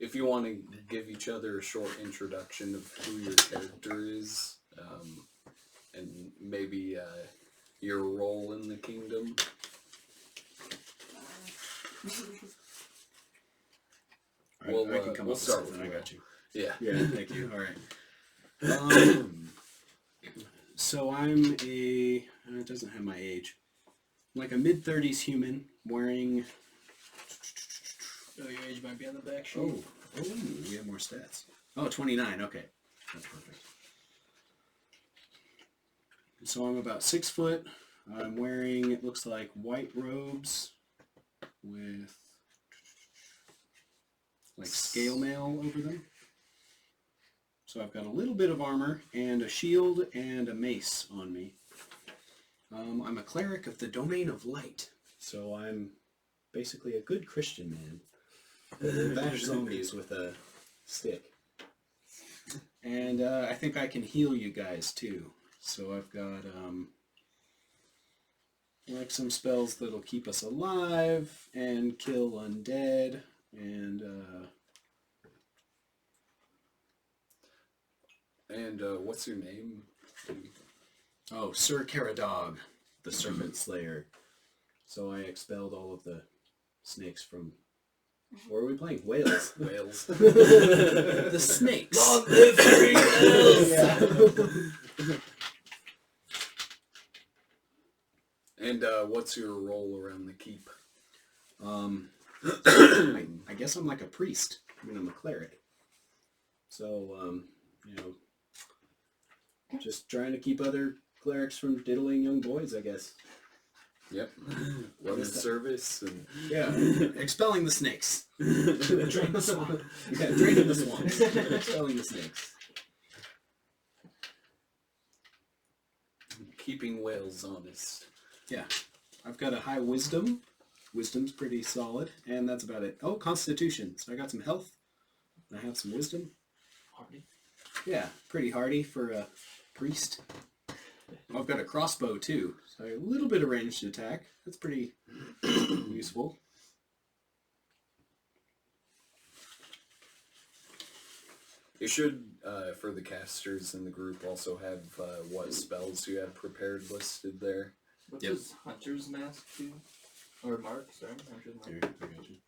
if you want to give each other a short introduction of who your character is, and maybe your role in the kingdom. Well, I can come we'll up start with something. I got you. Yeah. Yeah, thank you. All right. So I'm it doesn't have my age. I'm like a mid-30s human wearing... Oh, your age might be on the back sheet. Oh, we have more stats. Oh, 29. Okay. That's perfect. So I'm about 6 foot. I'm wearing, it looks like, white robes with like scale mail over them. So I've got a little bit of armor and a shield and a mace on me. I'm a cleric of the domain of light. So I'm basically a good Christian man. Bash zombies with a stick. And I think I can heal you guys too. So I've got like some spells that'll keep us alive and kill undead and what's your name? oh, Sir Caradog, the Serpent Slayer. So I expelled all of the snakes from... What are we playing? Wales. Wales. The snakes. Long live free Wales! And what's your role around the keep? I guess I'm like a priest. I mean, I'm a cleric. So, you know, just trying to keep other clerics from diddling young boys, I guess. Yep. Running service and... Yeah, expelling the snakes. Drain the swamp. Yeah, draining the swamps. Expelling the snakes. Keeping Wales honest. Yeah. I've got a high wisdom. Wisdom's pretty solid, and that's about it. Oh, constitution. So I got some health. I have some wisdom. Hardy. Yeah, pretty hardy for a priest. I've got a crossbow too, so a little bit of ranged attack. That's pretty useful. You should, for the casters in the group, also have what spells you have prepared listed there. What does Hunter's Mask do? Or Mark, sorry. Hunter's Mask. Here, I got you.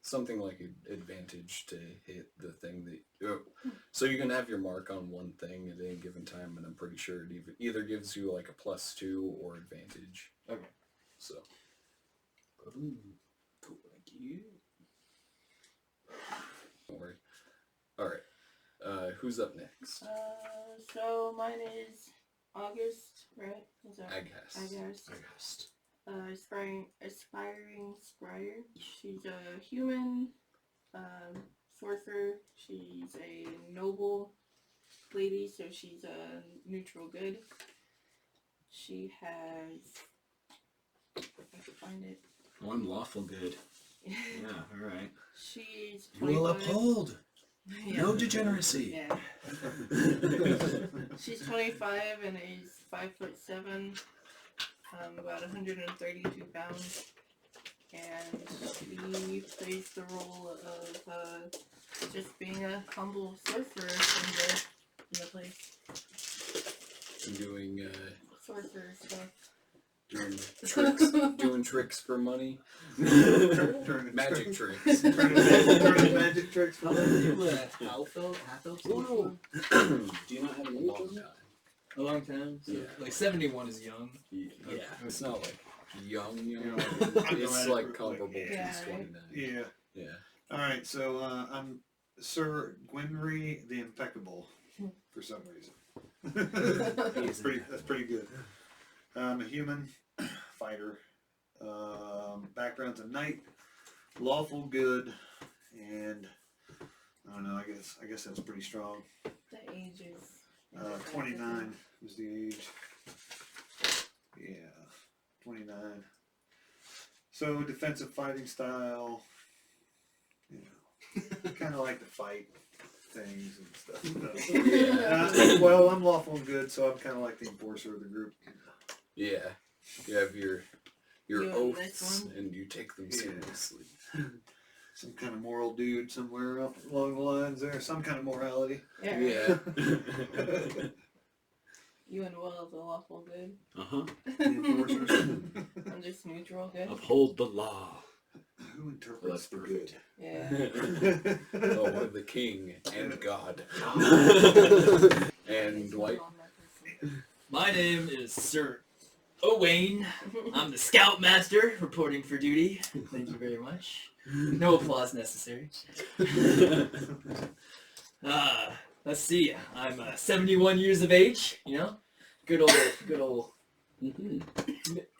Something like an advantage to hit the thing that... so you can have your mark on one thing at any given time, and I'm pretty sure it either gives you like a +2 or advantage. Okay. So. Cool, thank you. Don't worry. Alright. Who's up next? So mine is August, right? Is that Aghast. Aghast. Aspiring Scryer. She's a human sorcerer. She's a noble lady, so she's a neutral good. She has... if I can find it. One lawful good. Yeah, alright. She's You will 25. uphold. Yeah. No degeneracy. Yeah. She's 25 and is 5'7", about 132 pounds, and she plays the role of just being a humble sorcerer in the place. Doing Sorcerer stuff. doing tricks for money. Magic tricks. Turning magic tricks for How them. long do half-elf? Do you not have an age Long on time. that? A long time? So, Yeah. like 71 is young. Yeah, it's not like young. Yeah. It's like comparable to Yeah, 29. Yeah. Yeah. Alright, so I'm Sir Gwynry the Impeccable for some reason. That's pretty good. I'm a human fighter. Background's a knight, lawful good, and I don't know, I guess that's pretty strong. The age is... 29 was the age. Yeah, 29. So defensive fighting style, you know, kind of like to fight things and stuff. Well, I'm lawful and good, so I'm kind of like the enforcer of the group. Yeah. You have your You have this oaths, one? and you take them Yeah. seriously. some kind of moral dude somewhere up along the lines there. Some kind of morality. Yeah. Yeah. You and Will is a lawful good. Uh-huh. I'm just neutral good. Uphold the law. Who Well, interprets that's the perfect. Yeah. good? Oh, the king and God. And Dwight. My name is Sir Owain. I'm the Scoutmaster reporting for duty. Thank you very much. No applause necessary. Let's see. I'm 71 years of age. You know, good old. Mm-hmm.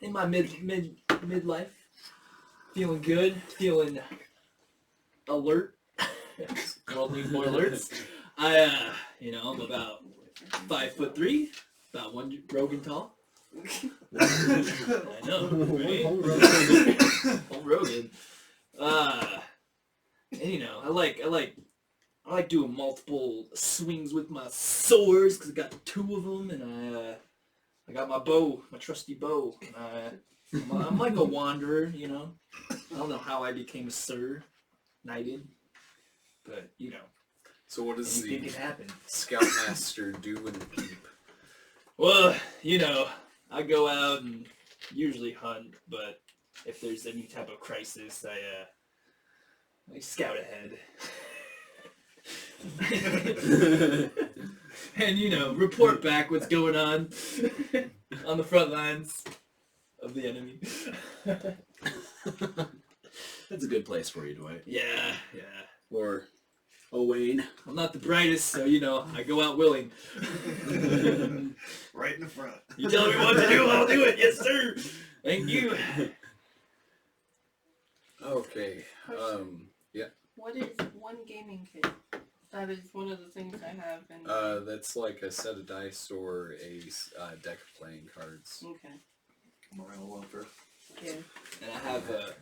In my midlife, feeling good, feeling alert. World needs more alerts. I'm about 5'3", about 1 Rogan tall. I know, right? Whole Rogan. And I like doing multiple swings with my swords because I got 2 of them, and I got my bow, my trusty bow. I'm like a wanderer, you know. I don't know how I became a sir, knighted, but you know, So what does anything the can happen. Scoutmaster do in the keep? Well, you know, I go out and usually hunt, but if there's any type of crisis, I scout ahead. And, you know, report back what's going on the front lines of the enemy. That's a good place for you, Dwight. Yeah. Or Owain. I'm not the brightest, so, you know, I go out willing. Right in the front. You tell me what to do, I'll do it. Yes, sir. Thank you. Okay. Yeah. What is one gaming kit? That is one of the things I have. And That's like a set of dice or a deck of playing cards. okay. Moral welfare. Yeah. And I have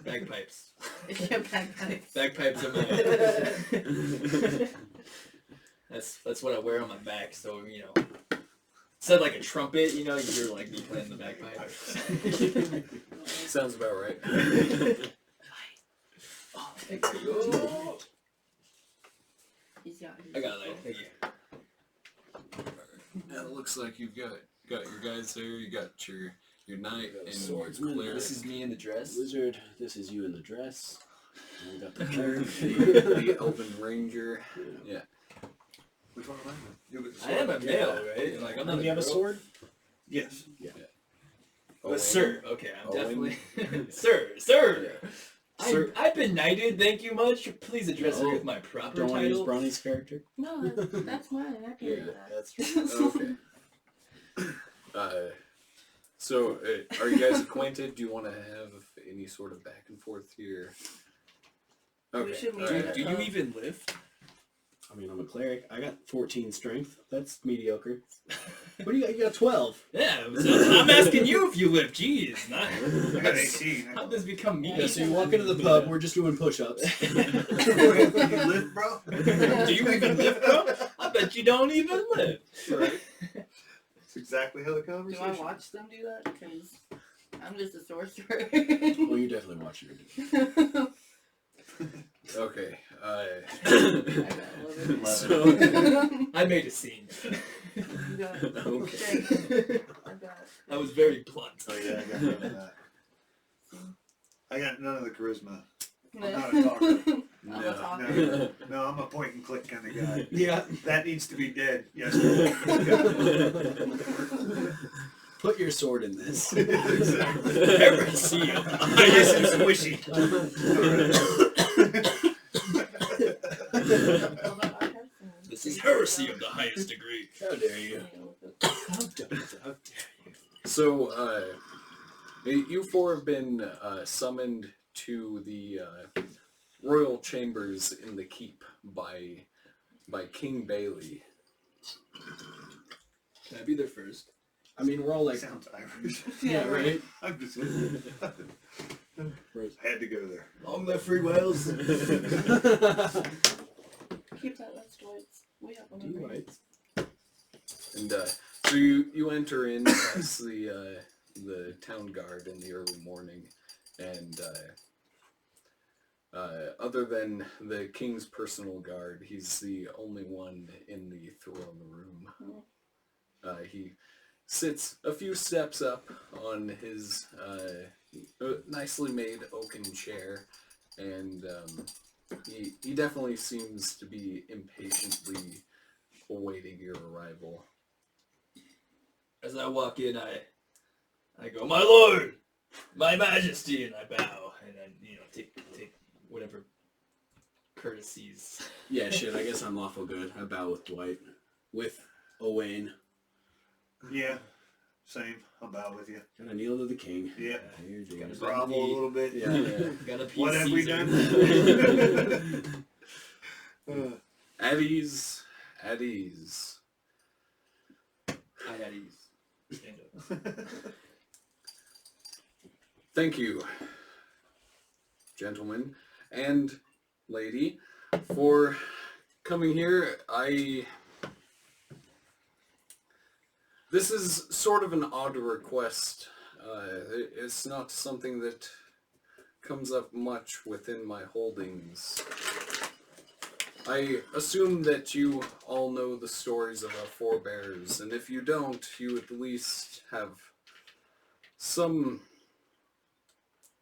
bagpipes. It's your bagpipes. Bagpipes are my... That's what I wear on my back, so, you know. Instead of like a trumpet, you know, you're like me playing the bagpipe. Sounds about right. Oh, thank you. He's got his I got it. Thank you. Now it looks like you've got your guys there. You got your knight got a and swordsman. cleric. This is me in the dress. Wizard, this is you in the dress. And we got the cleric. the elven ranger. Yeah. Which one am I? You with the I am a sword? male, right? Like I'm not Do you have a girl. sword? Yes. But sir, okay, I'm Owen. definitely sir. Yeah. Sir. I've been knighted. Thank you much. Please address me Oh, with my proper Don't want to use title. Bronny's character? No, that's mine. I can Yeah, do that. That's true. Okay. So, are you guys acquainted? Do you want to have any sort of back and forth here? We should meet alright. Do you even lift? I mean, I'm a cleric. I got 14 strength. That's mediocre. What do you got? You got 12. Yeah, so I'm asking you if you lift. Jeez, not. I got 18. How did this become me? Yeah, so you walk into the pub, we're just doing push-ups. You live, bro? Do you even lift, bro? I bet you don't even lift. Right. That's exactly how the Do conversation. I watch them do that? Because I'm just a sorcerer. Well, you're definitely watching her do it. Okay. I got 11. So, I made a scene. You got okay. strength. I got I was very blunt. Oh yeah, I got none of that. I got none of the charisma. no. I'm not a talker. I'm a talker. No, no, I'm a point and click kind of guy. Yeah. That needs to be dead. Yes. Put your sword in this. Exactly. Heresy of the Nice and highest. squishy. Although I have some This is heresy of the highest degree. How dare you? How dare you? So, you four have been summoned to the royal chambers in the keep by King Bailey. Can I be there first? I mean, we're all like... Sounds Irish. Yeah, right? I'm just. I had to go there. Long live free Wales. Keep that last Dwight's. We have one Do you over here. right? And so you enter in past the town guard in the early morning, and Other than the king's personal guard, he's the only one in the throne room. He sits a few steps up on his nicely made oaken chair, and he definitely seems to be impatiently awaiting your arrival. As I walk in, I go, "My lord, my majesty," and I bow, and then take whatever courtesies. Yeah, shit, I guess I'm lawful good. I bow with Dwight. With Owain. Yeah, same. I'll bow with you. And I kneel to the king. Yeah. Here, Gotta Grovel a little bit. Yeah. Gotta appease What have we Caesar. done? At ease, at ease. I at ease. Stand up. Thank you, gentlemen and lady, for coming here. This is sort of an odd request. It's not something that comes up much within my holdings. I assume that you all know the stories of our forebears, and if you don't, you at least have some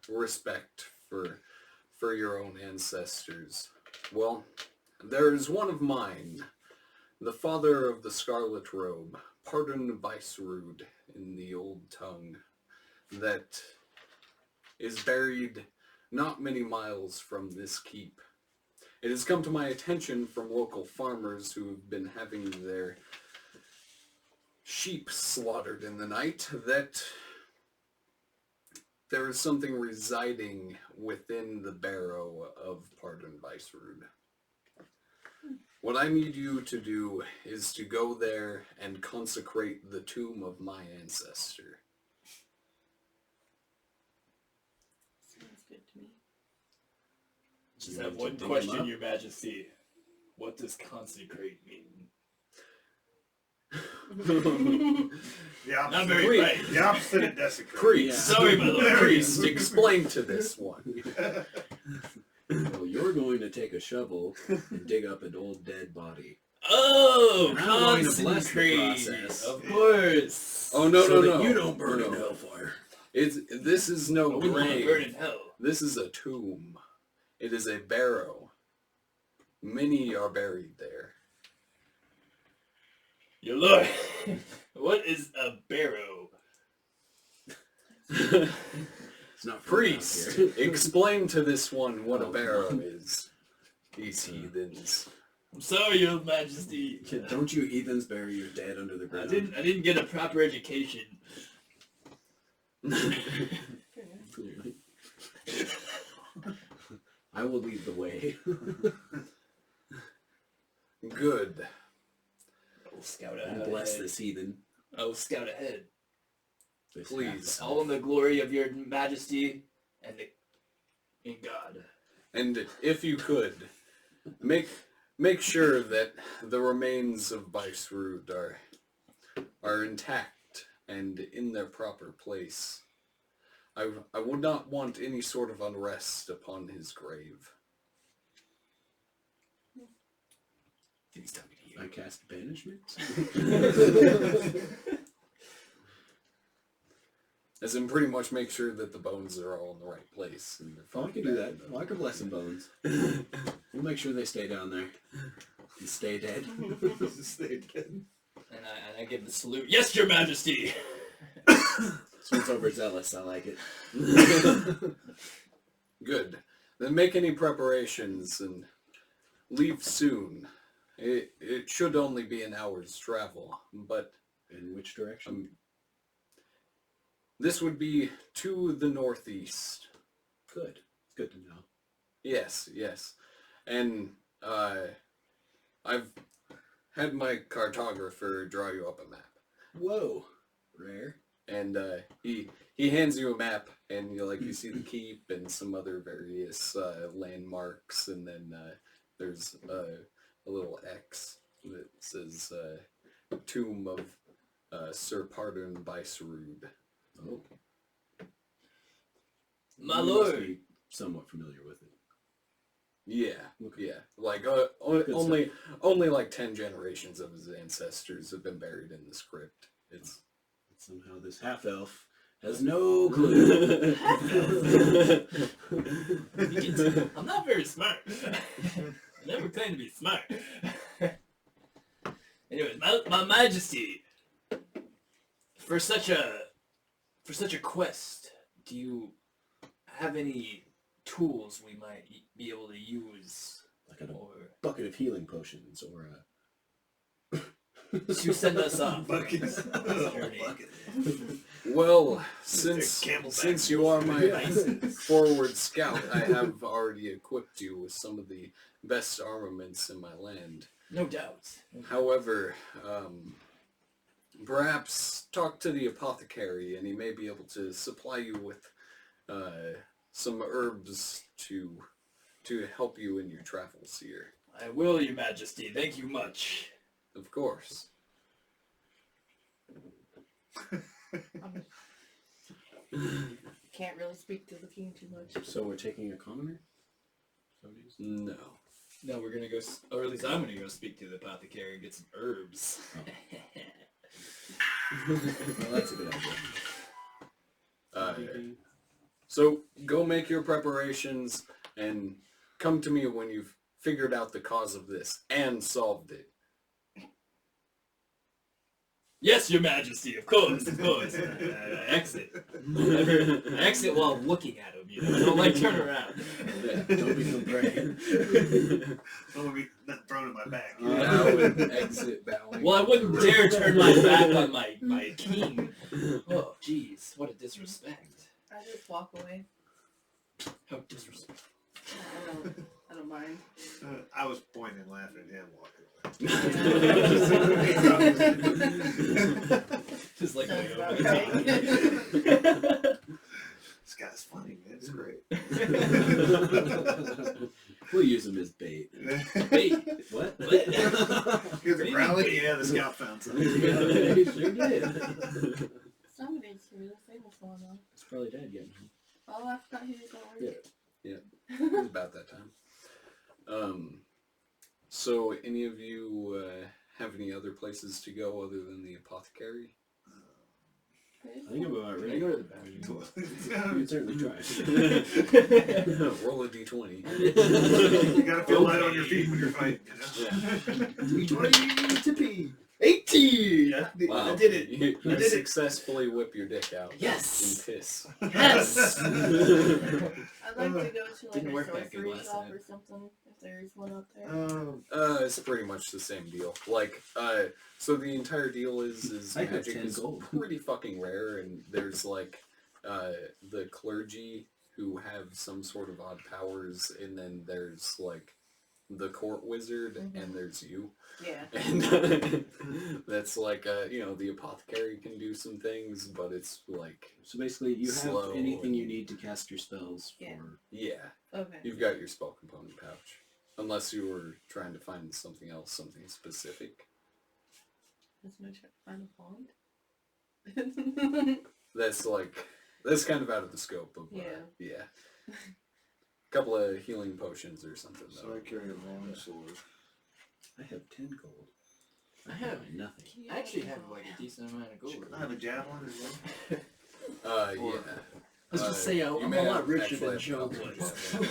respect for your own ancestors. Well, there is one of mine, the father of the Scarlet Robe, Pardarn Beisrudd in the old tongue, that is buried not many miles from this keep. It has come to my attention from local farmers who have been having their sheep slaughtered in the night that there is something residing within the barrow of Pardarn Beisrudd. What I need you to do is to go there and consecrate the tomb of my ancestor. Sounds good to me. Just have one question, Your Majesty. What does consecrate mean? Yeah, Not very bright. the opposite of desecrate. Priest, Sorry, my lord. priest, explain to this one. Well, you're going to take a shovel and dig up an old dead body. Oh, And I'm going to bless the consecrate. process. Of course. Oh no, so no, that no! you don't burn in No. hellfire. This is no I wouldn't want to burn grave. in hell. This is a tomb. It is a barrow. Many are buried there. Your lord, what is a barrow? It's not Priest, here. explain to this one what a Oh, barrow no. is. These heathens. I'm sorry, Your Majesty. Kid, don't you heathens bury your dead under the I ground? didn't get a proper education. Clearly. I will lead the way. Good. I will scout And ahead. bless this heathen. I will scout ahead. This Please. half- All in the glory of Your Majesty and in God. And if you could, make sure that the remains of Beisrudd are intact and in their proper place. I would not want any sort of unrest upon his grave. He's talking to you. I cast banishment. As in pretty much make sure that the bones are all in the right place. And Oh, I can do that. Well, I can bless some bones. We'll make sure they stay down there. And stay dead. Stay dead. And I give the salute. Yes, Your Majesty. This one's overzealous. I like it. Good. Then make any preparations and leave soon. It should only be an hour's travel, but In which direction? this would be to the northeast. Good. Good to know. Yes, yes. And I've had my cartographer draw you up a map. Whoa. Rare. And he hands you a map, and you see the keep and some other various landmarks, and then there's a little X that says Tomb of Sir Pardarn Beisrudd. Oh. My You must lord. be somewhat familiar with it. Yeah, Okay. yeah. Like Good only like 10 generations of his ancestors have been buried in this crypt. It's Somehow this half-elf has no clue. I'm not very smart. I never claim to be smart. Anyways, my Majesty, for such a quest, do you have any tools we might be able to use, Like a or bucket of healing potions, or to send us off? Buckets. Journey? well, It's a camelback. since you are my Devices. forward scout, I have already equipped you with some of the best armaments in my land. No doubt. However, perhaps talk to the apothecary and he may be able to supply you with some herbs to help you in your travels here. I will, Your Majesty. Thank you much. Of course. Can't really speak to the king too much. so we're taking a commoner? No. No, we're gonna go, or at least I'm gonna go speak to the apothecary and get some herbs. Well, that's a good idea. So go make your preparations and come to me when you've figured out the cause of this and solved it. Yes, Your Majesty, of course, of course. I exit. I exit while looking at him, you know. I don't like turn around. Yeah, don't become prey. Don't want to be nothing thrown in my back. Now and exit bowing. Well, I wouldn't dare turn my back on my king. Oh, jeez, what a disrespect. I just walk away. How disrespectful. I don't mind. I was pointing and laughing at him walking away. Just like Sounds my about own. right. This guy's funny, man. It's great. We'll use him as bait. Wait, What? Here's a rally. Yeah, the scout found something. He sure did. Somebody's here, the famous one though. He's probably dead yet. Oh, I forgot he was at work. It was about that time. So any of you have any other places to go other than the apothecary? I think I'm about I ready. go to the bathroom. You can certainly try. Roll a d20. You gotta feel light on your feet when you're fighting. You know? 20 to pee. 18! Wow. I did it. You I did it. successfully whip your dick out. Yes. In piss. Yes! I'd like to go to like Didn't a work that good sorcery last shop time. or something, if there's one up there. It's pretty much the same deal. Like, so the entire deal is I have magic 10 is gold. pretty fucking rare, and there's like, the clergy who have some sort of odd powers, and then there's like the court wizard, and there's you. Yeah. And that's like, the apothecary can do some things, but it's like, So basically, you have Slow anything you and- need to cast your spells Yeah. for. yeah, Okay. you've got your spell component pouch. Unless you were trying to find something else, something specific. That's my find a pond. That's kind of out of the scope of, Yeah. Couple of healing potions or something, So though. I carry a long sword. I have 10 gold. I have nothing. I actually have like a decent amount of gold. I have a javelin as well. Yeah. Let's just say you I'm may a lot have richer actually than have Joe a couple was. of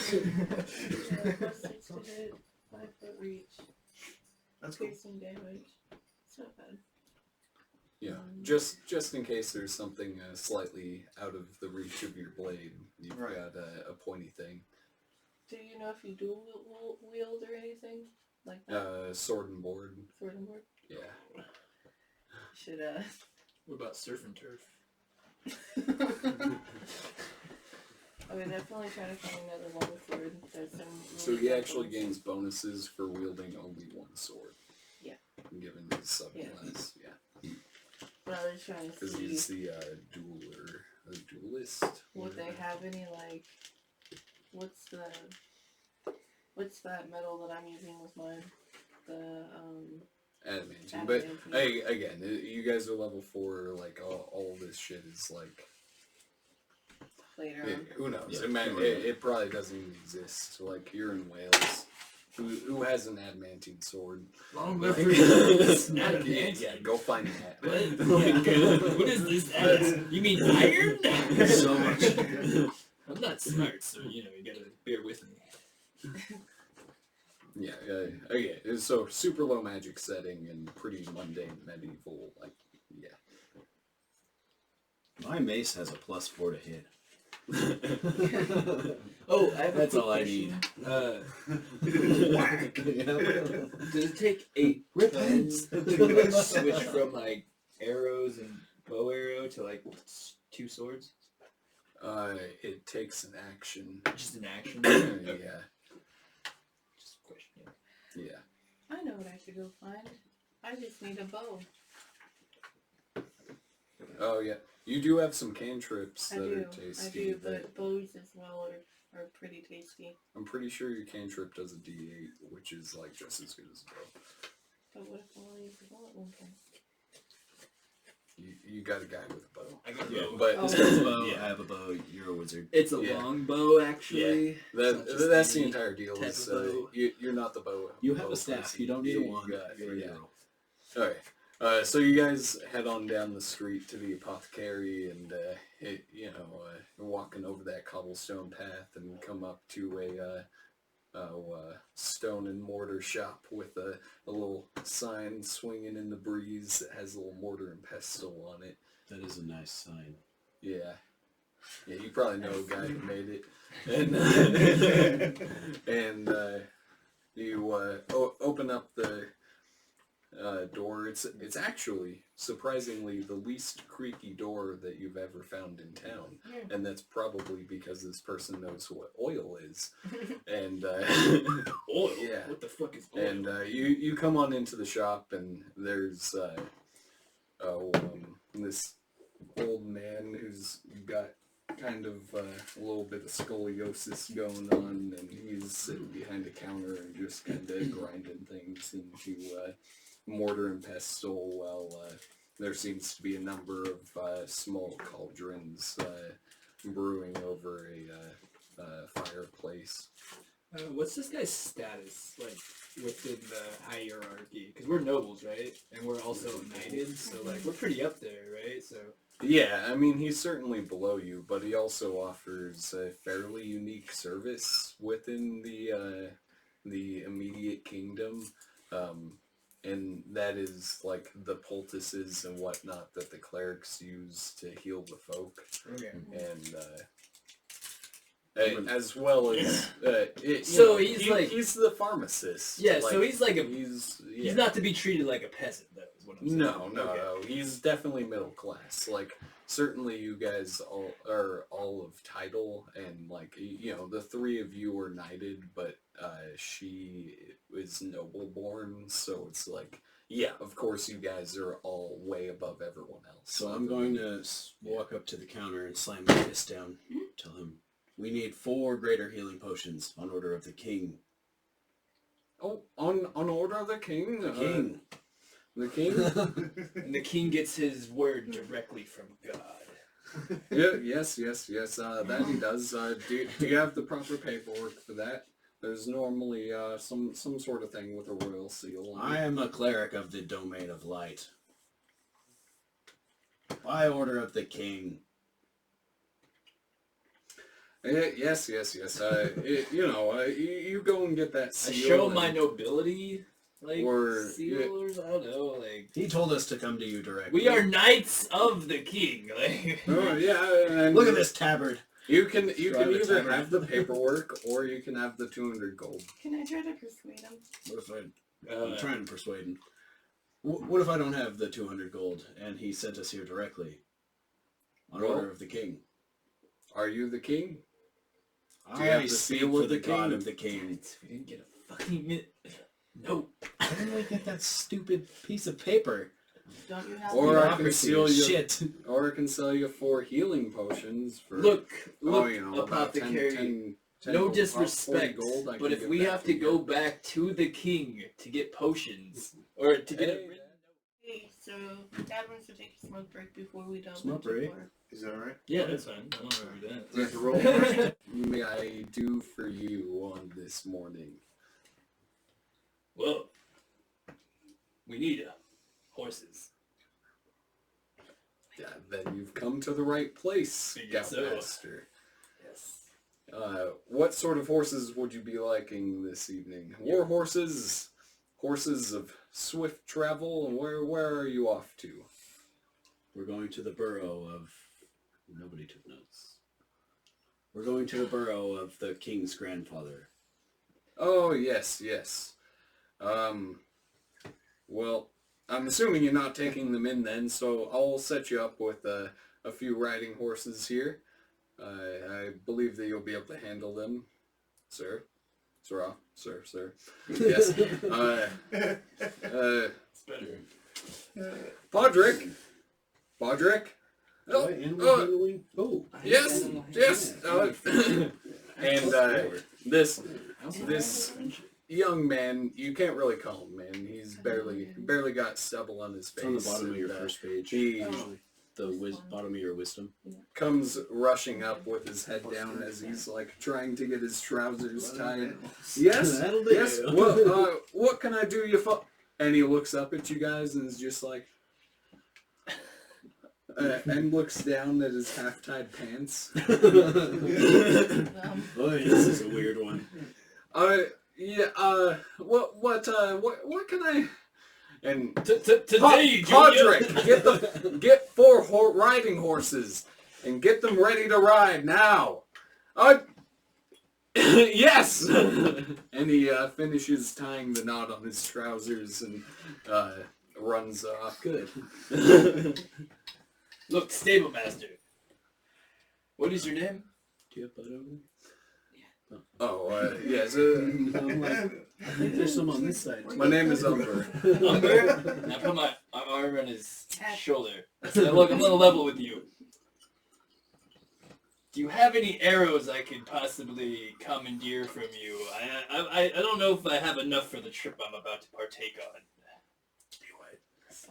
Yeah, plus 6 to hit, 5 foot reach, That's cool. piercing damage. It's not bad. Yeah, just in case there's something slightly out of the reach of your blade, you've Right. got a pointy thing. Do you know if you dual wield or anything like that? Sword and board. Sword and board? Yeah. Should What about surf and turf? I would definitely try to find another long sword. There's some So really he tough actually ones. gains bonuses for wielding only one sword. Yeah. Given his subclass, yeah. But I was trying to Because see, he's the dueler, a duelist. would they whatever. have any like, what's that metal that I'm using with mine? The Adamantium. But Adamantium. hey, again, you guys are level 4. Like all this shit is like later Yeah, on. who knows? Yeah, It probably doesn't even exist. Like, you're in Wales. Who has an adamantine sword? Long Like, live for adamant. yeah, go find that. What? Yeah. What is this? You mean iron? So much. I'm not smart, so you gotta bear with me. Yeah, okay. So super low magic setting and pretty mundane medieval. Like, yeah. My mace has a +4 to hit. Oh, I have That's a quick all I question. Whack. Does it take 8 Repent. to switch from like arrows and bow arrow to like 2 swords? It takes an action. Just an action. Yeah, Just a question. yeah. I know what I should go find. I just need a bow. Oh yeah. You do have some cantrips I that do, are tasty. I do, but bows as well are pretty tasty. I'm pretty sure your cantrip does a D8, which is like just as good as a bow. But what if I only use the bow at one time? You got a guy with a bow. I got Yeah, bow. But Oh. This is a bow. Yeah. I have a bow. You're a wizard. It's a Yeah. long bow, actually. It's not just that's the any entire deal. type Is of bow. you're not the bow. You have bow a staff. person. You don't need a You wand. got- You're a yeah. hero. Alright. So you guys head on down the street to the apothecary and, walking over that cobblestone path and come up to a stone and mortar shop with a little sign swinging in the breeze that has a little mortar and pestle on it. That is a nice sign. Yeah. Yeah, you probably know a guy who made it. And, you open up the door. It's actually surprisingly the least creaky door that you've ever found in town, and that's probably because this person knows what oil is. And Oil? Yeah. What the fuck is oil? and you come on into the shop, and there's this old man who's got kind of a little bit of scoliosis going on, and he's sitting behind a counter and just kind of grinding things into mortar and pestle while there seems to be a number of small cauldrons brewing over a fireplace. What's this guy's status, like, within the hierarchy? Because we're nobles, right? And we're also knighted, so, like, we're pretty up there, right? So... Yeah, I mean, he's certainly below you, but he also offers a fairly unique service within the immediate kingdom, and that is, like, the poultices and whatnot that the clerics use to heal the folk, Okay. and, as well as, So he's like- he's the pharmacist. Yeah, so he's like a... He's He's not to be treated like a peasant, though, is what I'm saying. No, Okay. no. He's definitely middle class. Like, certainly you guys all are all of title, and, like, the three of you are knighted, but she is noble born, so it's like, yeah, of course you guys are all way above everyone else. So I'm going to walk up to the counter and slam my fist down. Tell him, we need 4 greater healing potions on order of the king. Oh, on order of the king? The king. The king? And the king gets his word directly from God. Yeah, yes, that he does. Do you have the proper paperwork for that? There's normally some sort of thing with a royal seal on I it. am a cleric of the domain of light. By order of the king. Yes. You go and get that I seal. show and- my nobility, like, Or- sealers, I don't know, like... He told us to come to you directly. We are knights of the king, like... Oh yeah, and Look at this tabard. You can Drive either a tabard. have the paperwork or you can have the 200 gold. Can I try to persuade him? What if I'm Uh, trying to persuade him. What if I don't have the 200 gold and he sent us here directly? On Well, order of the king. Are you the king? Do you I have the speak seal for of the the god king? of the king. we didn't get a fucking minute. No. How did I get that stupid piece of paper? Don't you have Or the I can seal you. Shit. Or I can sell you 4 healing potions for. Look, about apothecary, 10 no gold, disrespect, about 40 gold, I but can if give we that have to you. go back to the king to get potions, or to get Hey, a... Hey, So Dad wants to take a smoke break before we dump Smoke into break? water. Is that alright? Yeah, that's fine. I don't remember that. Do I have to roll for it? May I do for you on this morning? Well, we need horses. Yeah, then you've come to the right place, Figured so. Scoutmaster. Yes. What sort of horses would you be liking this evening? War horses? Horses of swift travel? And where are you off to? We're going to the burrow of... Nobody took notes. We're going to the burrow of the king's grandfather. Oh, yes. Well, I'm assuming you're not taking them in then, so I'll set you up with a few riding horses here. I believe that you'll be able to handle them, sir. Sir. Yes. It's better. Podrick. Oh, animal handling? Oh. Yes. And this young man, you can't really call him man. He's barely got stubble on his face. It's on the bottom of your and, first page. He The bottom of your wisdom. comes rushing up with his head down as he's like trying to get his trousers tied. Yes, That'll do. yes. What can I do you for? And he looks up at you guys and is just like, and looks down at his half-tied pants. Oh, this is a weird one. What can I? And Today, Podrick, get 4 riding horses and get them ready to ride now. Yes. And he finishes tying the knot on his trousers and runs off. Good. Look, stable master. What is your name? Do you have butt over there? Oh, yes. I'm like, I think there's some on this side. My name is Umber. Umber? Now put my arm on his shoulder. Now look, I'm gonna level with you. Do you have any arrows I could possibly commandeer from you? I don't know if I have enough for the trip I'm about to partake on.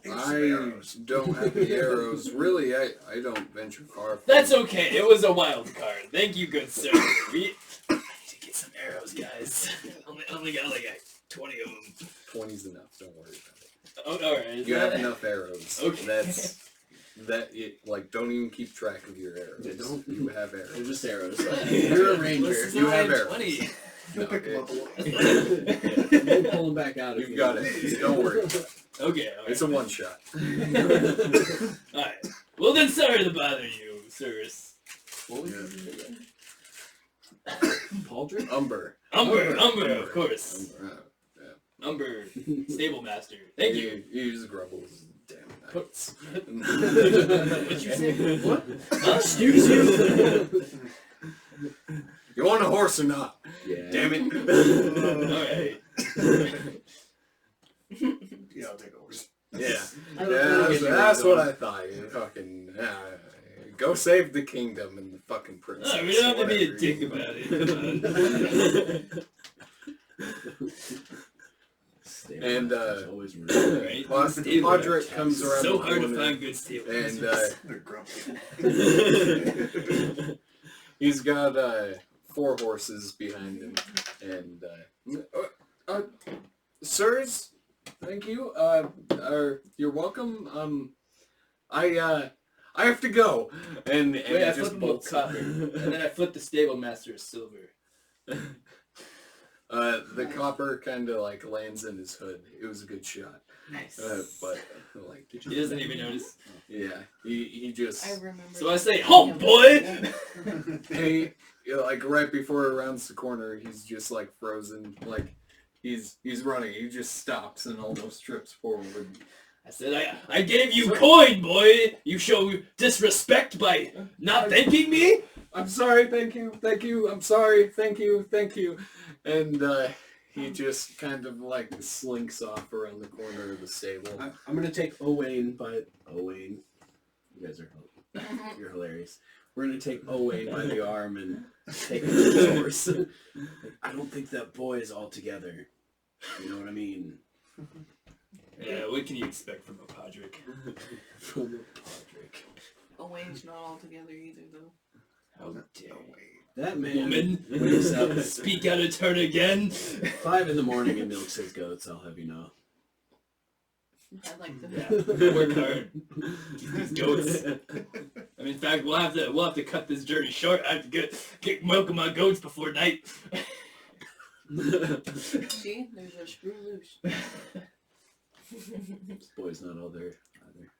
I don't have any arrows. Really, I don't venture far. That's okay. It was a wild card. Thank you, good sir. I need to get some arrows, guys. Only got like 20 of them. 20's enough. Don't worry about it. Oh, all right. You have enough arrows. Okay. Don't even keep track of your arrows. Yeah, don't. You have They're arrows. just arrows. You're a ranger. Listen, You I have arrows. 20. No, Pick 'em up a lot. We'll pull them back out. if you've you got want. it. Don't worry. Okay, all right. It's a one shot. All right. Well, then, sorry to bother you, sirs. What was it again? Pauldron? Umber. Umber, of course. Umber. Umber, stable master. Thank you. He just grumbles. Damn nights. What'd you say? What? Excuse you? You want a horse or not? Yeah. Damn it. Alright. Yeah, I'll take a horse. Yeah, that's what I thought. You fucking go save the kingdom and the fucking princess. Oh, we don't have to be a whatever dick you- about it. And, always Right? Podrick comes around So the hard to corner find good stable and They're grumpy. he's got 4 horses behind him. And sirs, thank you. You're welcome. I have to go. And Wait, I he just flipped him a bolts up. copper, and then I flipped the stable master a silver. The copper kind of like lands in his hood. It was a good shot. Nice. But like, He doesn't even notice. yeah, he just I remember. So I say, "Halt, boy!" hey, like right before he rounds the corner, he's just like frozen. Like he's running. He just stops and almost trips forward. I said, I gave you coin, boy! You show disrespect by not thanking me? I'm sorry. Thank you. I'm sorry. Thank you. And he just kind of like slinks off around the corner of the stable. I'm gonna take Owain, but Owain, you guys are you're hilarious. We're gonna take Owain by the arm and take him to his horse. I don't think that boy is all together. You know what I mean? Yeah, what can you expect from a Podrick? From a Podrick. Elaine's not all together either, though. How dare you. That man Woman, wakes up speak out of turn again. 5 in the morning and milks his goats, I'll have you know. I like the Yeah, work hard. These goats. I mean, in fact, we'll have to cut this journey short. I have to get milk of my goats before night. See, there's a screw loose. This boy's not all there either.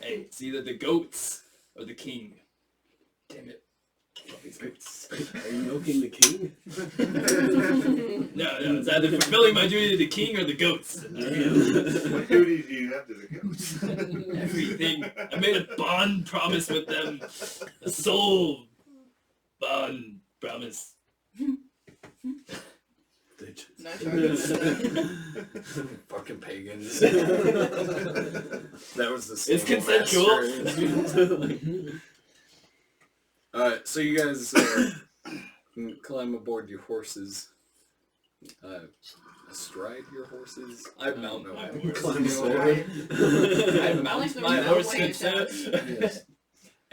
Hey, it's either the goats or the king. Damn it. Love these goats. Are you milking the king? No, it's either fulfilling my duty to the king or the goats. Damn. What duty do you have to the goats? Everything. I made a bond promise with them. A soul bond promise. Nice argument. Fucking pagans. That was the It's consensual. So you guys climb aboard your horses. Astride your horses? I mount my horse. Climb You're aboard. I At least mount there's my no horse, way good to sir. Yes.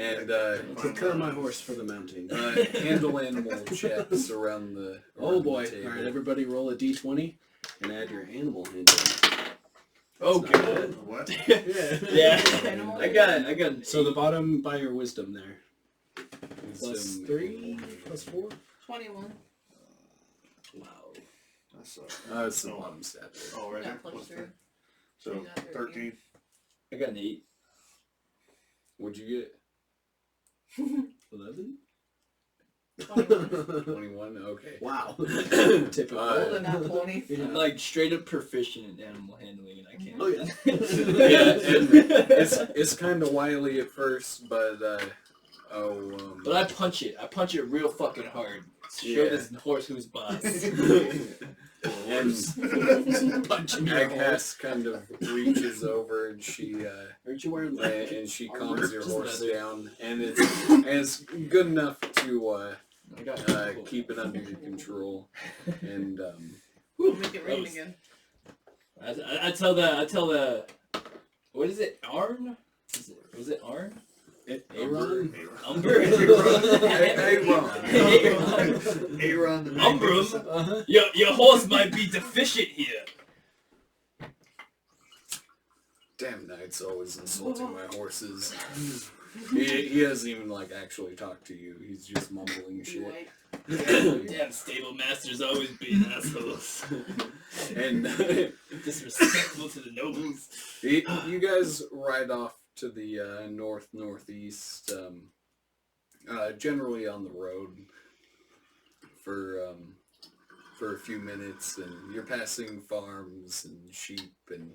And Prepare my horse for the mounting. handle animal checks around the Oh boy. the table. Alright, everybody roll a d20 and add your animal handling. Oh, That's not good. What? Yeah. Animal. I got. So the bottom by your wisdom there. Wisdom, Plus 3, plus 4. 21. Wow. That's it's the bottom stat there. oh, right Yeah, there. plus What's 3. that? So You got 13. I got an 8. What'd you get? 11? 21. 21? Okay. Wow. Typical. Older than 20. I'm like straight up proficient in animal handling, and I can't. Oh yeah. Yeah, and it's kind of wily at first, but But I punch it. I punch it real fucking hard. Show Yeah. this horse who's boss. and Punching your horse. Aghass kind of reaches over and she Aren't you wearing leather? and she Armor? calms your Just horse leather. down, and it's good enough to I got keep it under your control, and We'll make it rain was- again. I tell the what is it? Arn? Was it Arn? Aaron? Umber? Aaron the Umbrum? Uh-huh. Your horse might be deficient here. damn Knight's always insulting my horses. He doesn't even like actually talk to you. He's just mumbling shit. White. Damn stable masters always being assholes. And Disrespectful to the nobles. you guys ride off to the northeast, generally on the road for a few minutes, and you're passing farms and sheep and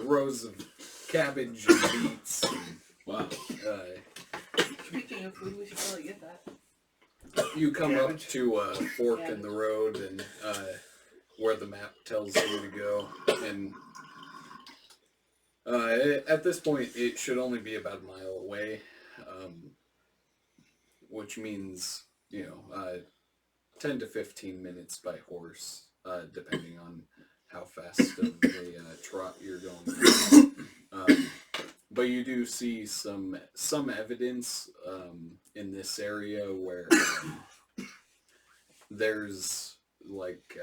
rows of cabbage and beets. Wow. Speaking of food, we should probably get that. You come up to a fork in the road, and where the map tells you to go, and at this point it should only be about a mile away, which means 10 to 15 minutes by horse, depending on how fast of a trot you're going. But you do see some evidence in this area where there's like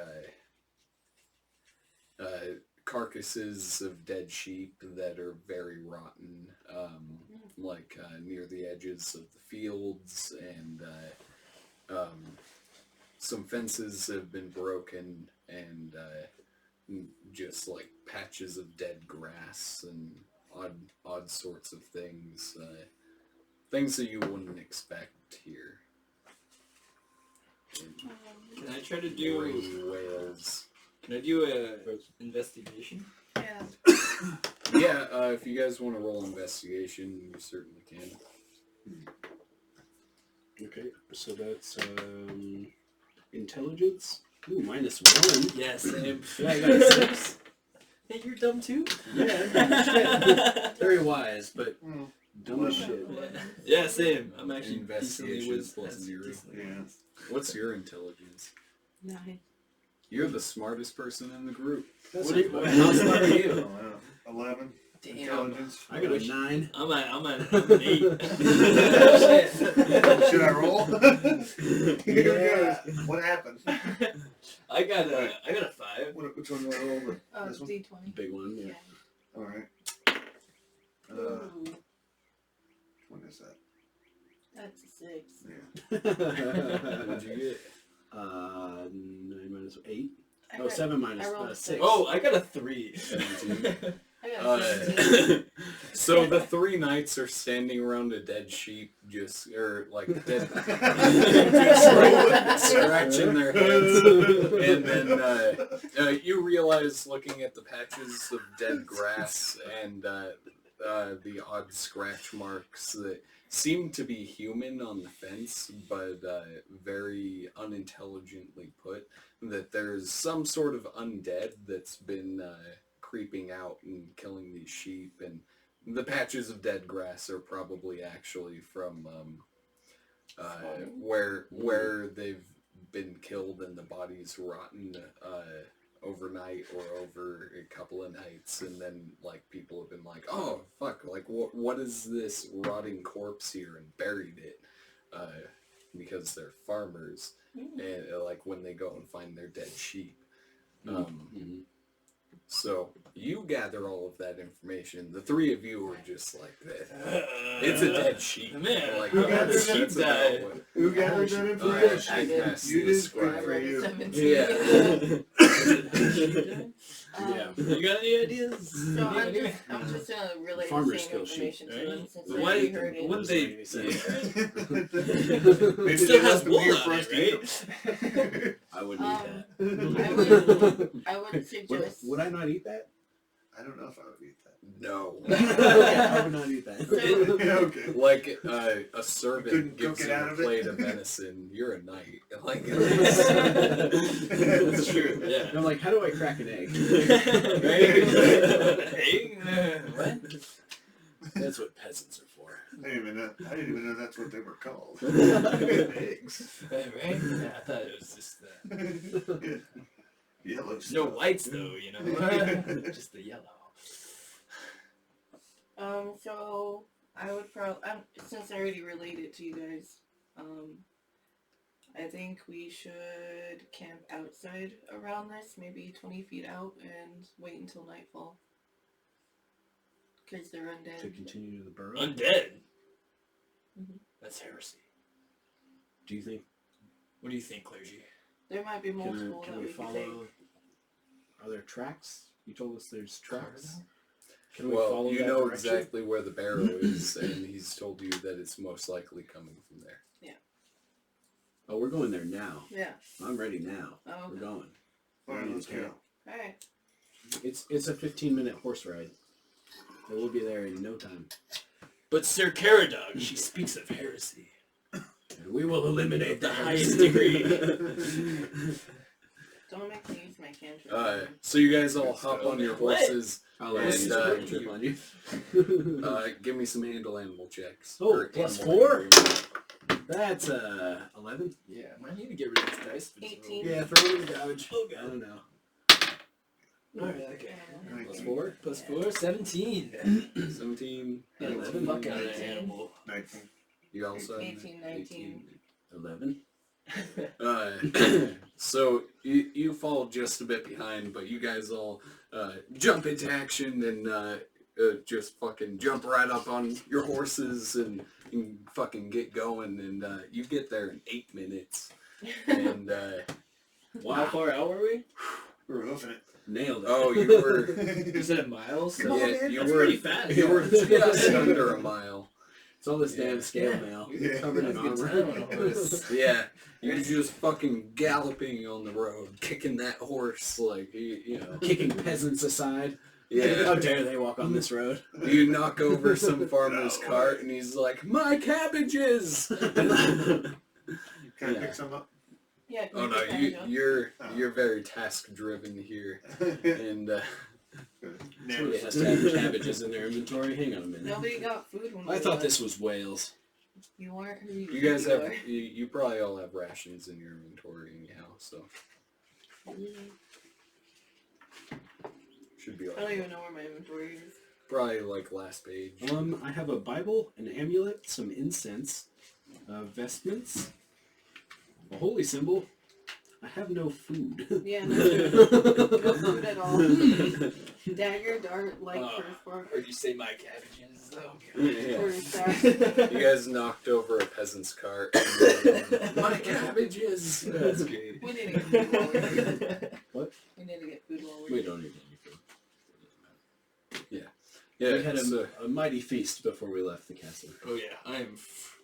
carcasses of dead sheep that are very rotten, near the edges of the fields, and some fences have been broken, and just like patches of dead grass and odd sorts of things, things that you wouldn't expect here. Can I try to do? Whales. Can I do a investigation? Yeah. Yeah, if you guys want to roll investigation, you certainly can. Okay, so that's intelligence. Ooh, -1. Yeah, same. Yeah, I got a 6. Hey, you're dumb too. Yeah, very wise, but Well, dumb as shit. Yeah, same. I'm actually Investigation decently plus 0. decently Yeah. wise. What's your intelligence? 9. You're the smartest person in the group. That's What not do bad. you- How smart are Oh, you? wow. 11. Damn. Intelligence. I got a 9. I'm an 8. Should I roll? Yeah. What happened? I got a 5. Which one do I roll? This one? D20. Big one, yeah. All right. Ooh, What is that? that's a 6. Yeah. What'd you get? 9 minus 8. I Oh, got- 7 minus I rolled a 6. Oh, I got a 3. 17. I got a 17. So the 3 knights are standing around a dead sheep, dead, just scratching their heads, and then you realize, looking at the patches of dead grass and the odd scratch marks that seem to be human on the fence, but very unintelligently put, that there's some sort of undead that's been creeping out and killing these sheep, and the patches of dead grass are probably actually from where they've been killed and the bodies rotten overnight or over a couple of nights, and then like people have been like, oh fuck, like what is this rotting corpse here, and buried it because they're farmers, and like when they go and find their dead sheep. So you gather all of that information. The 3 of you are just like, it's a dead sheep. Man, Like, who gathered the that? sheep died. Who gathered that information? I passed You the did. scribe. Good for you. 17. Yeah. Yeah. You got any ideas? So I'm just gonna relay Farmer the same skill sheet, information to them since I Why- already heard it. what they- Maybe It Maybe still they has left them wool here on for us it, to eat I wouldn't eat I would that. suggest. Would I not eat that? I don't know if I would eat that. No. Okay, I would not eat that. Okay. Like a servant Couldn't gives cook it you out a of it? plate of venison, you're a knight. Like, That's true. Yeah. I'm like, how do I crack an egg? What? That's what peasants are for. I didn't even know that's what they were called. Eggs. Right? Yeah, I thought it was just Yellow no stuff. whites though, you know. Just the yellow. So I would probably, since I already related to you guys, I think we should camp outside around this, maybe 20 feet out, and wait until nightfall. Because they're To undead. continue to the burrow. Undead. Mhm. That's heresy. Do you think? What do you think, clergy? There might be multiple Can that we we could follow? take. Are there tracks? You told us there's tracks. Can we well, follow you that know direction? exactly where the barrow is, and he's told you that it's most likely coming from there. Oh, we're going there now. Yeah. I'm ready now. Oh, We're okay. going. Alright, let's go. Alright. It's a 15-minute horse ride. And we'll be there in no time. But Sir Caradog, she speaks of heresy. And we will eliminate The the highest degree. Don't make me use my cantrip. So you guys all hop on your What? horses. I'll let And, you trip on you. Give me some handle animal checks. Oh, Or plus animal 4? handling. That's 11. Yeah, I need to get rid of this dice. But it's 18. Yeah, throw it in the garbage. Oh, I don't know. Alright, okay. Plus 4? Plus 4, 17. 17. Yeah, let's 11. fuck out of that animal. 19. You also 18, 19. 11. So you fall just a bit behind, but you guys all jump into action and just fucking jump right up on your horses and fucking get going, and you get there in 8 minutes. And How far out were we? We're hoofing it. Nailed it. oh, you were You said miles? Come on, yeah, man. you That's were pretty fast. You were just under a mile. It's all this Yeah. damn scale mail. Yeah. Covered in That's a armor. good time on a horse. Yeah, you're just fucking galloping on the road, kicking that horse like you know. Kicking peasants aside. How Yeah, dare they walk on this road? you knock over some farmer's No. cart, and he's like, "My cabbages!" Can I Yeah. pick some up? Yeah. Oh no, you're very task driven here, and Somebody has to have cabbages in their inventory. Hang on a minute. Nobody got food when I we thought left. this was Wales. You weren't. Who you guys you have were. you probably all have rations in your inventory anyhow. So Should be I don't like even know where my inventory is. probably like last page. I have a Bible, an amulet, some incense, vestments, a holy symbol. I have no food. Yeah, no food. No food at all. Dagger, dart, light, first spark. Heard you say my cabbages, though. Yeah. Quarter staff. You guys knocked over a peasant's cart. My cabbages. That's great. We need to get food while we're here. What? We need to get food while we're We here. don't need any food. Yeah, We had so, a mighty feast before we left the castle. Oh yeah, I am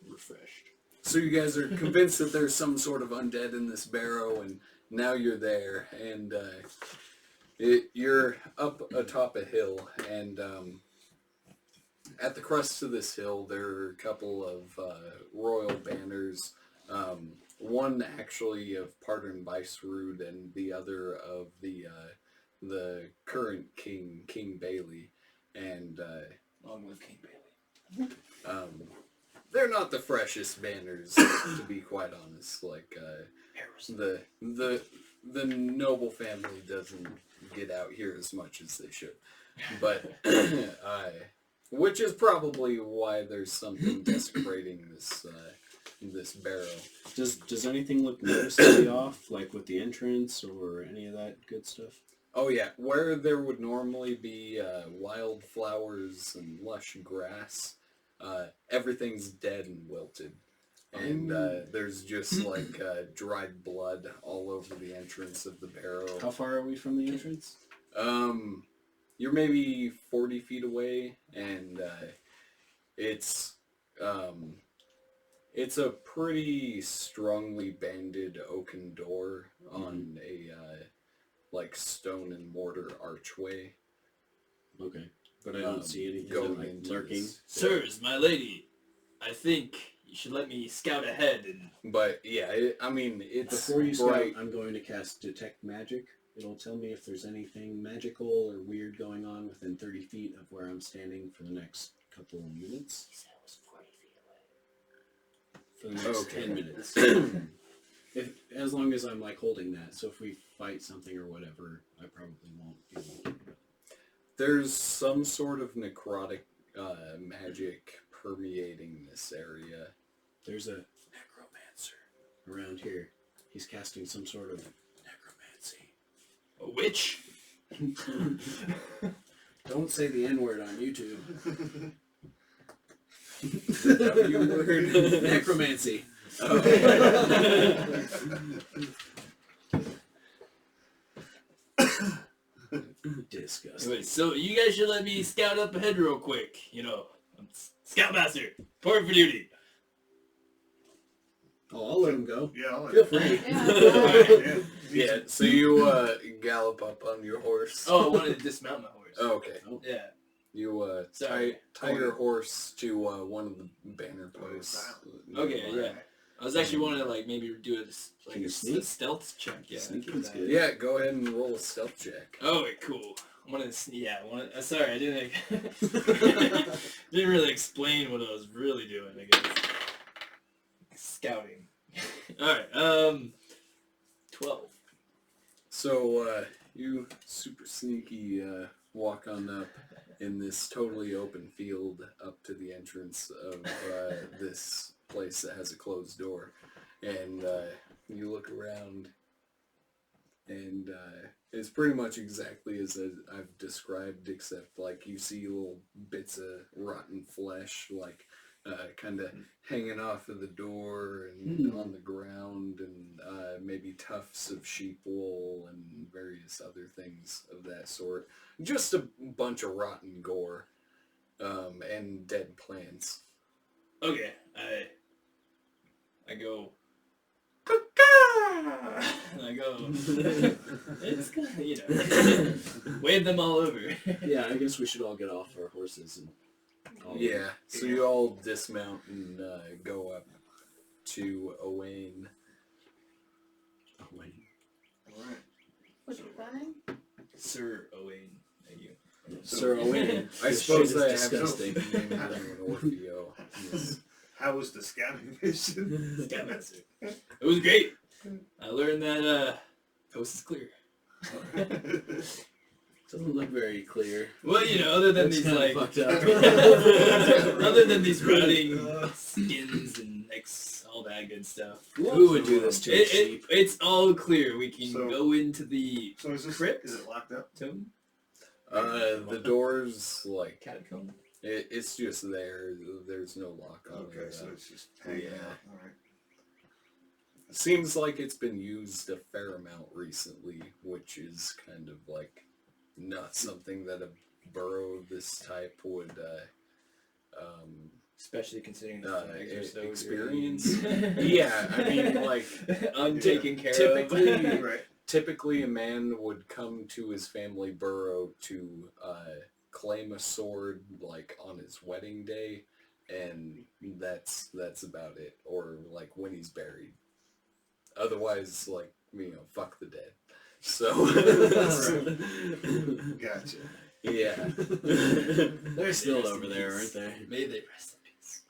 refreshed. so you guys are convinced that there's some sort of undead in this barrow, and now you're there, and you're up atop a hill, and at the crest of this hill there are a couple of royal banners. One actually of Pardarn Beisrudd, and the other of the current king, King Bailey. And Long live King Bailey. they're not the freshest banners, to be quite honest. Like the noble family doesn't get out here as much as they should, but which is probably why there's something desecrating this barrow. Does anything look noticeably off, like with the entrance or any of that good stuff? Oh yeah, where there would normally be wildflowers and lush grass, everything's dead and wilted. And there's just like dried blood all over the entrance of the barrow. How far are we from the entrance? You're maybe 40 feet away, and it's a pretty strongly banded oaken door on a like stone and mortar archway. Okay, but I don't see anything going like into lurking. this. Sirs, my lady, I think you should let me scout ahead and... But yeah, I mean, it's Before you start, bright. I'm going to cast Detect Magic. It'll tell me if there's anything magical or weird going on within 30 feet of where I'm standing for the next couple of minutes. He said it was 40 feet away. For the next Okay. 10 minutes. As long as I'm like holding that. So if we fight something or whatever, I probably won't be able to. There's some sort of necrotic magic permeating this area. There's a necromancer around here. He's casting some sort of necromancy. A witch? Don't say the N-word on YouTube. W word. Necromancy. Disgusting. Anyway, so you guys should let me scout up ahead real quick. You know, I'm Scoutmaster. Report for duty. Oh, I'll let him go. Yeah, I'll let Feel free. Yeah. Yeah, so you gallop up on your horse. Oh, I wanted to dismount my horse. Oh, okay. Yeah. You Sorry. tie your horse to one of the banner posts. Okay, yeah. I was actually wanting to like maybe do a Can you a sneak? stealth check. Yeah. Sneaking's good. Yeah, go ahead and roll a stealth check. Oh, wait, cool. I wanted to yeah. Sorry, I didn't. Didn't really explain what I was really doing. I guess scouting. All right. 12. So you super sneaky walk on up in this totally open field up to the entrance of this place that has a closed door, and you look around, and it's pretty much exactly as I've described, except like you see little bits of rotten flesh, like kind of hanging off of the door and on the ground, and maybe tufts of sheep wool and various other things of that sort. Just a bunch of rotten gore and dead plants. Okay. I go. And I go. It's kind of, you know, wave them all over. Yeah, I guess we should all get off our horses and. Yeah, so you all dismount and go up to Owain. Owain. Alright. What's your name? Sir Owain. Thank you. Sir Owain. I suppose This I shit have is to disgusting. name them an Orfeo. Yes. How was the scouting mission? Scoutmaster. It was great. I learned that Coast is clear. Doesn't look very clear. Well, you know, other than Looks these kinda like, fucked up. other than these rotting skins and all that good stuff. Who would do this to a sheep? It's all clear. We can So- go into the So is this crypt? Is it locked up? tomb, The door's like catacomb. it's just there. There's no lock on it. Okay, so it's just hanging Yeah. out. All right. Seems like it's been used a fair amount recently, which is kind of like not something that a burrow of this type would Especially considering the flags are so experience. dirty. Yeah, I mean, like, untaken care typically, of. Right. typically a man would come to his family burrow to claim a sword like on his wedding day, and that's about it, or like when he's buried. Otherwise, like, you know, fuck the dead. So Gotcha. yeah. They're still over there, aren't they? May they rest in peace.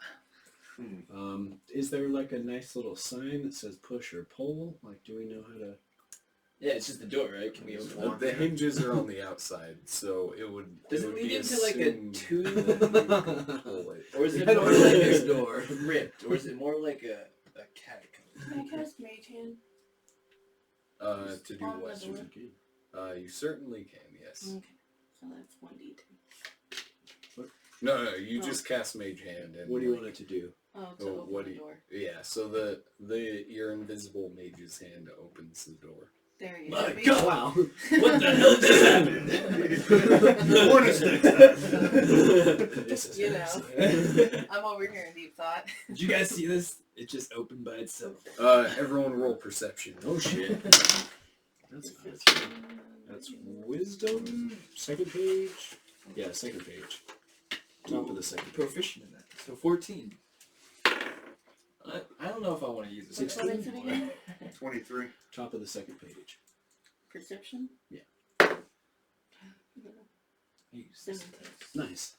Is there like a nice little sign that says push or pull? Like, do we know how to? Yeah, it's just the door, right? Can we Just open it? walk The in. hinges are on the outside, so it would. Does it would lead be into like a assumed tomb? you could pull it. Or is it I more don't like like this a door. crypt? Or is it more like a catacomb? Can I cast Mage Hand? To do On what? the door? You certainly can, yes. Okay, so that's 1d2. No, you Oh. just cast Mage Hand. And What do you like, want it to do? Oh, to Oh, open what the do you- door. Yeah, so your invisible mage's hand opens the door. There you My go. God! Wow. What the hell just happened? Warn us next time. This is You nice. I'm over here in deep thought. Did you guys see this? It just opened by itself. Everyone roll perception. Oh shit. That's nice. That's wisdom. Second page. Yeah, second page. Top of the second. Proficient in that. So 14. I don't know if I want to use it. Which one is it again? 23. Top of the second page. Perception? Yeah. I use this. 17. Nice.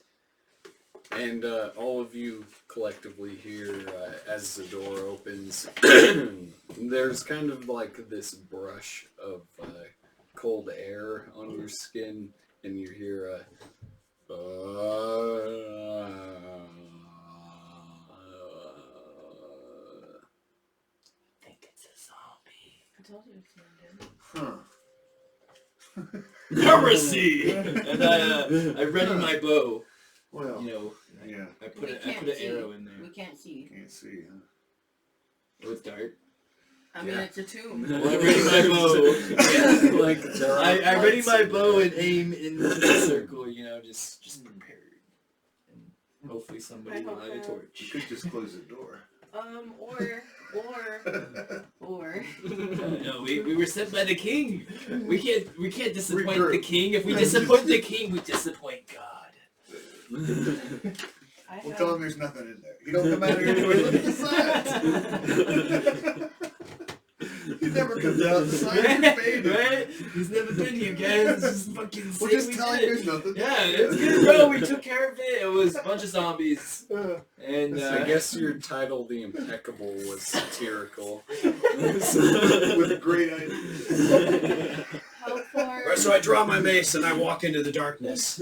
And all of you collectively hear as the door opens, there's kind of like this brush of cold air on your skin, and you hear I think it's a zombie. I told you it's not dead. Huh. Heresy! And I ready my bow. Well, You know, yeah. I put We an can't see. arrow in We there. can't see. Can't see, huh? It was dark. I mean, Yeah. it's a tomb. Well, I ready my bow. like there are I ready lights my in bow there. and aim into the circle, you know, just prepared. And hopefully somebody I will hope light a so. You torch. could just close the door. Or. No, we were sent by the king. We can't disappoint the Regroup. king. If we disappoint the king, we disappoint God. I We'll have, tell him there's nothing in there. You don't come out here anyway. Look at the sides. He never comes out. The sides are faded. Right? He's never been here, guys. Just fucking We'll say just we tell him did. there's nothing. Yeah, it's good, bro. We took care of it. It was a bunch of zombies. And I guess your title, The Impeccable, was satirical. With a great idea. how far? Right, so I draw my mace and I walk into the darkness.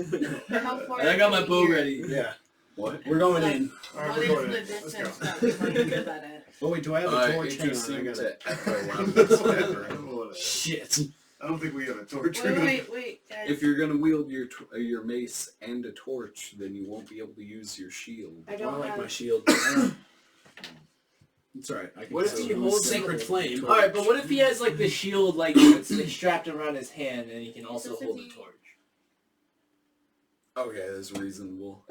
How far? and I got my can bow we hear? ready. Yeah. What? We're going Like, in. All right, What we're is going the in. Let's distance go. that we want to hear that at? Oh wait, do I have a torch? It Hang just on, I seemed gotta... to echo out That's this what I cavern. don't know what it is. Shit. I don't think we have a torch. Wait, guys. If you're gonna wield your mace and a torch, then you won't be able to use your shield. I I don't like have. my shield. It's alright. I can What if still he use holds sacred it- flame? All right, but what if he has like the shield, like it's like, strapped around his hand, and he can also So hold does a he- torch? Okay, that's reasonable.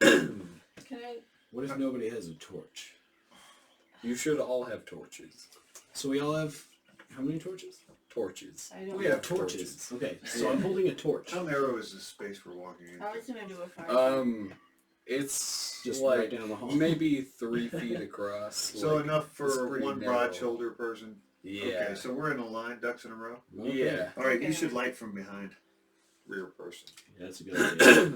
Can I? What if nobody has a torch? You should all have torches. So we all have how many torches? Torches. I don't. We know. have torches. Okay, so I'm holding a torch. How narrow is the space we're walking in? I was gonna do a fire. It's Just like right down the hall. maybe 3 feet across. So like, enough it's for pretty one narrow. broad shoulder person? Yeah. Okay, so we're in a line, ducks in a row? Okay. Yeah. Alright, Okay. you should light from behind. Rear person. Yeah, that's a good idea.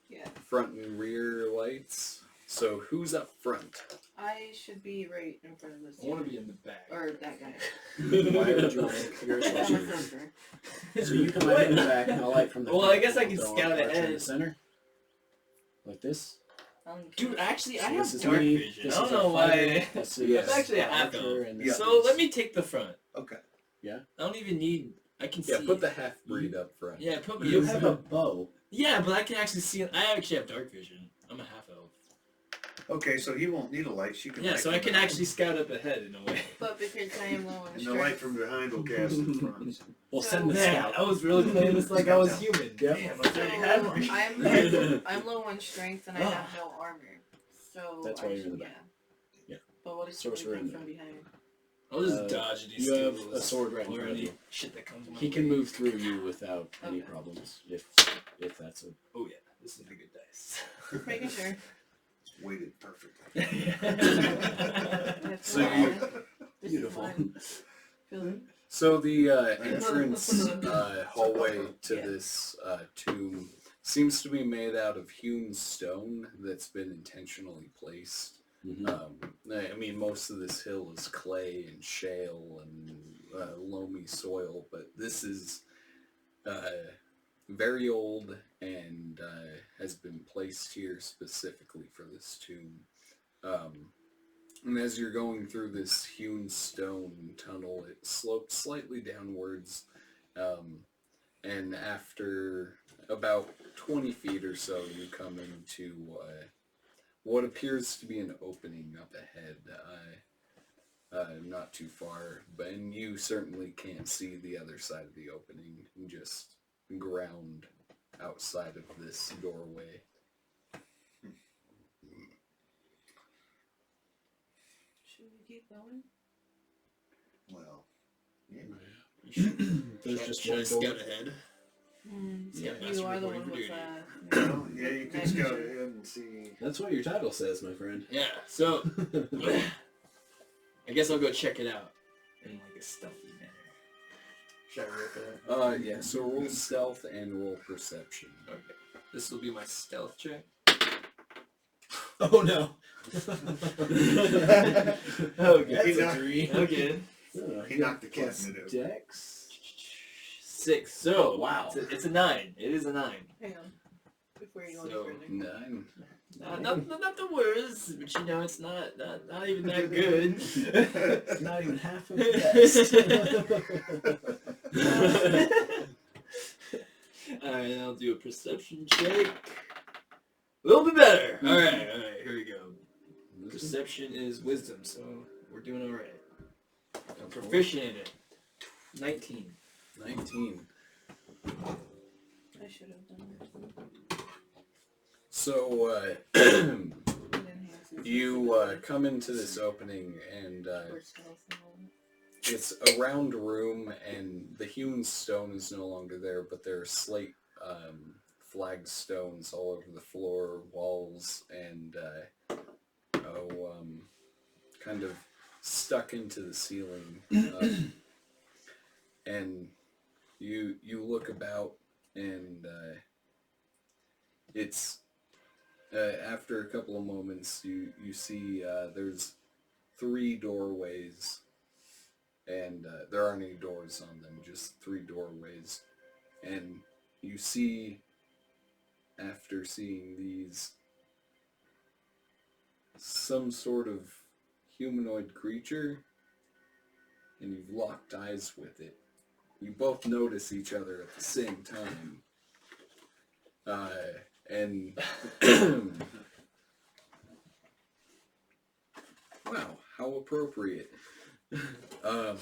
Yeah. Front and rear lights. So who's up front? I should be right in front of this. I want to be in the back. Or that guy. Why would you like your I'm a sorcerer? sniper. So you come out in the back, and I'll light from the Well, front. I guess I can I'll throw scout an archer in ahead. the center. Like this. Dude, actually, I So have this is dark me, vision. this I is don't our know fighter, why. This is Yes. I'm actually a our half archer, elf. and this Yeah. So is- let me take the front. Okay. I don't even need. I can Yeah, see. put the half breed up front. Yeah, put me. You have a bow. Yeah, but I can actually see. I actually have dark vision. I'm a half elf. Okay, so he won't need a light. She can. Yeah, light so from I can behind. actually scout up ahead in a way. But because I am low on And the light strength. from behind will cast in front. We'll So- send the Man, scout. I was really playing this like I was human. Yep. Damn, I So already had one. I'm low on strength and I have no armor. So That's I why you're in should- the back. Yeah. But what if Sorcerer someone in comes from behind? I'll just Uh, dodge these you have skills a sword right in or front of any you. shit that comes my He can way. move through you without any Okay. problems. If that's a Oh yeah, this is a good dice. Making sure. Weighted perfectly. That's So why. you- This beautiful. Is mine. Feeling? So the entrance hallway to Yeah. this tomb seems to be made out of hewn stone that's been intentionally placed. I mean, most of this hill is clay and shale and loamy soil, but this is very old and has been placed here specifically for this tomb. And as you're going through this hewn stone tunnel, it slopes slightly downwards, and after about 20 feet or so, you come into what appears to be an opening up ahead, not too far, but and you certainly can't see the other side of the opening, just ground outside of this doorway. Should we keep going? Well, yeah. There's Should- just should I one scout door. ahead? Yeah, You are the one Master with Well, yeah, you can night scout vision. ahead and see. That's what your title says, my friend. Yeah. So I guess I'll go check it out in like a stealthy manner. Should I roll for that? Yeah, so roll stealth and roll perception. Okay. This will be my stealth check. Oh no. Okay. He That's a knocked- 3. Okay. He knocked the Plus cabinet out. Dex. 6. So Oh, wow. It's a 9. It is a 9. Hang on. Before you go So- any further. 9. Not the worst, but you know it's not even that good. It's not even half of the best. Alright, I'll do a perception check. A little bit better. Alright, here we go. Perception is wisdom, so we're doing alright. I'm proficient in it. 19. 19. I should have done that. So, It enhances you come into this opening, and for stealth and all that. it's a round room, and the hewn stone is no longer there, but there are slate flagstones all over the floor, walls, and kind of stuck into the ceiling. And you look about, and it's after a couple of moments, you see there's 3 doorways, and there aren't any doors on them, just 3 doorways. And you see, after seeing these, some sort of humanoid creature, and you've locked eyes with it. You both notice each other at the same time. And wow, how appropriate. Got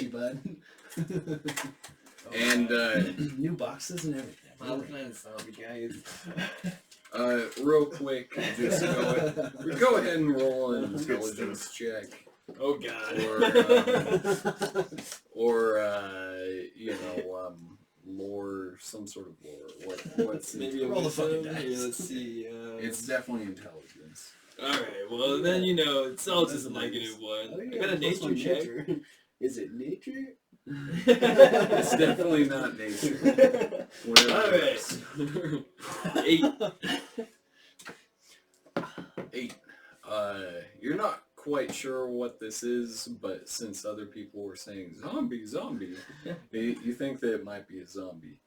you, bud. And New boxes and everything. Well, playing zombie guys. real quick, just go ahead and roll an intelligence check, Oh god. or lore, some sort of lore. What's Maybe a Roll the fucking wisdom? dice. Here, let's see. It's definitely intelligence. Alright, well then it's all This just is a negative one. Oh, I yeah, got a plus nature one check. nature. Is it nature? It's definitely not nature. Whatever it Alright. is. 8. 8. quite sure what this is, but since other people were saying zombie, zombie, you think that it might be a zombie.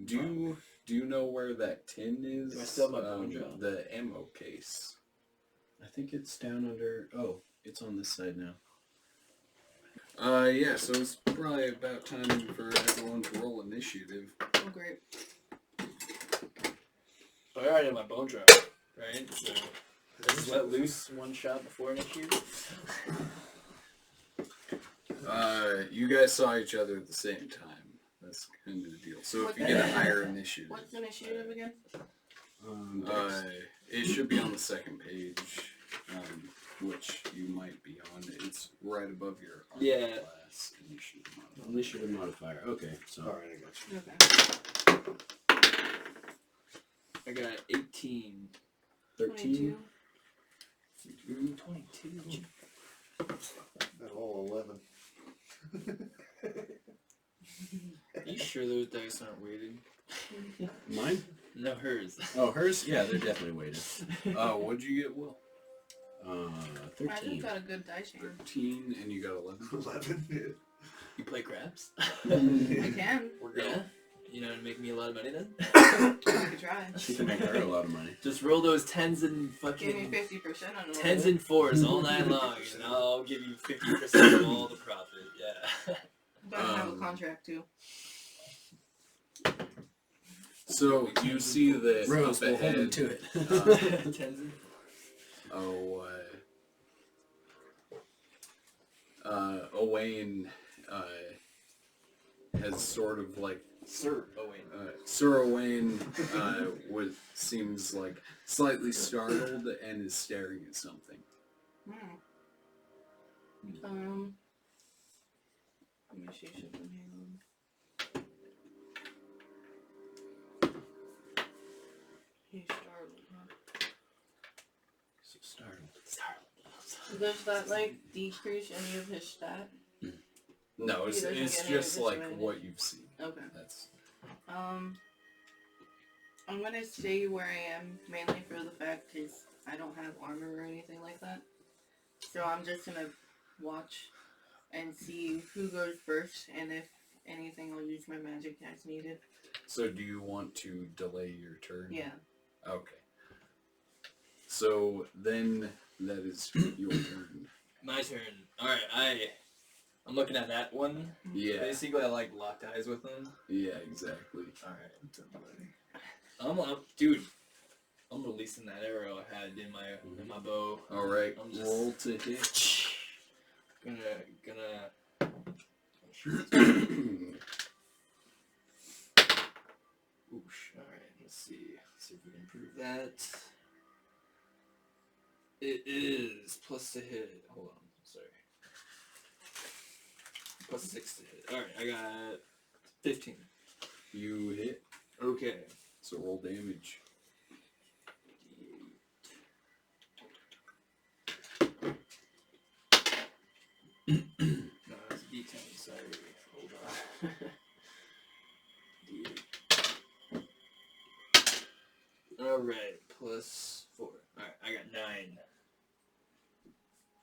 Do you know where that tin is? Do I still have my bone job? The ammo case. I think it's down under... Oh, it's on this side now. Yeah, so it's probably about time for everyone to roll initiative. Oh, great. I already have my bone drop, right? So I just let loose one shot before initiative. You guys saw each other at the same time. That's kind of the deal. So if you get a higher initiative, What's initiative again? it should be on the second page, which you might be on. It's right above your armor class initiative modifier. Initiative modifier. Okay, so... Alright, I got you. Okay. I got 18. 13. 22. That whole 11. Are you sure those dice aren't weighted? Mine? No, hers. Oh, hers? Yeah, they're definitely weighted. What'd you get, Will? 13. I just got a good dice hand. 13, and you got 11. 11. Yeah. You play craps? I can. We're Yeah. going. You know how to make me a lot of money then? I could try. She can make her a lot of money. Just roll those tens and Give me fucking 50% on it. tens and fours all night long, and I'll give you 50% of all the profit. Yeah. But I have a contract too. So you see that Rose, up we'll hold ahead. him to it. Tens and Owain has sort of like Sir Owain. Sir Owain seems like slightly startled and is staring at something. Let me see something here. He's startled, huh? So startled. Does that like decrease any of his stat? No, He doesn't it's get any just of like this what you've seen. Okay. That's I'm gonna stay where I am mainly for the fact is I don't have armor or anything like that. So I'm just gonna watch and see who goes first, and if anything, I'll use my magic as needed. so. Do you want to delay your turn? Yeah. Okay. So then that is your turn. My turn. Alright, I'm looking at that one. Yeah. Basically, I like locked eyes with them. Yeah, exactly. Alright. Dude, I'm releasing that arrow I had in my bow. All right. I'm just Roll to hit. Gonna. Oosh. Alright, let's see. See if we can improve that. It is plus to hit. Hold on, sorry. Plus 6 to hit. Alright, I got 15. You hit. Okay. So roll damage. No, that's a D10, sorry. Hold on. D8. Alright, plus 4. Alright, I got 9. 9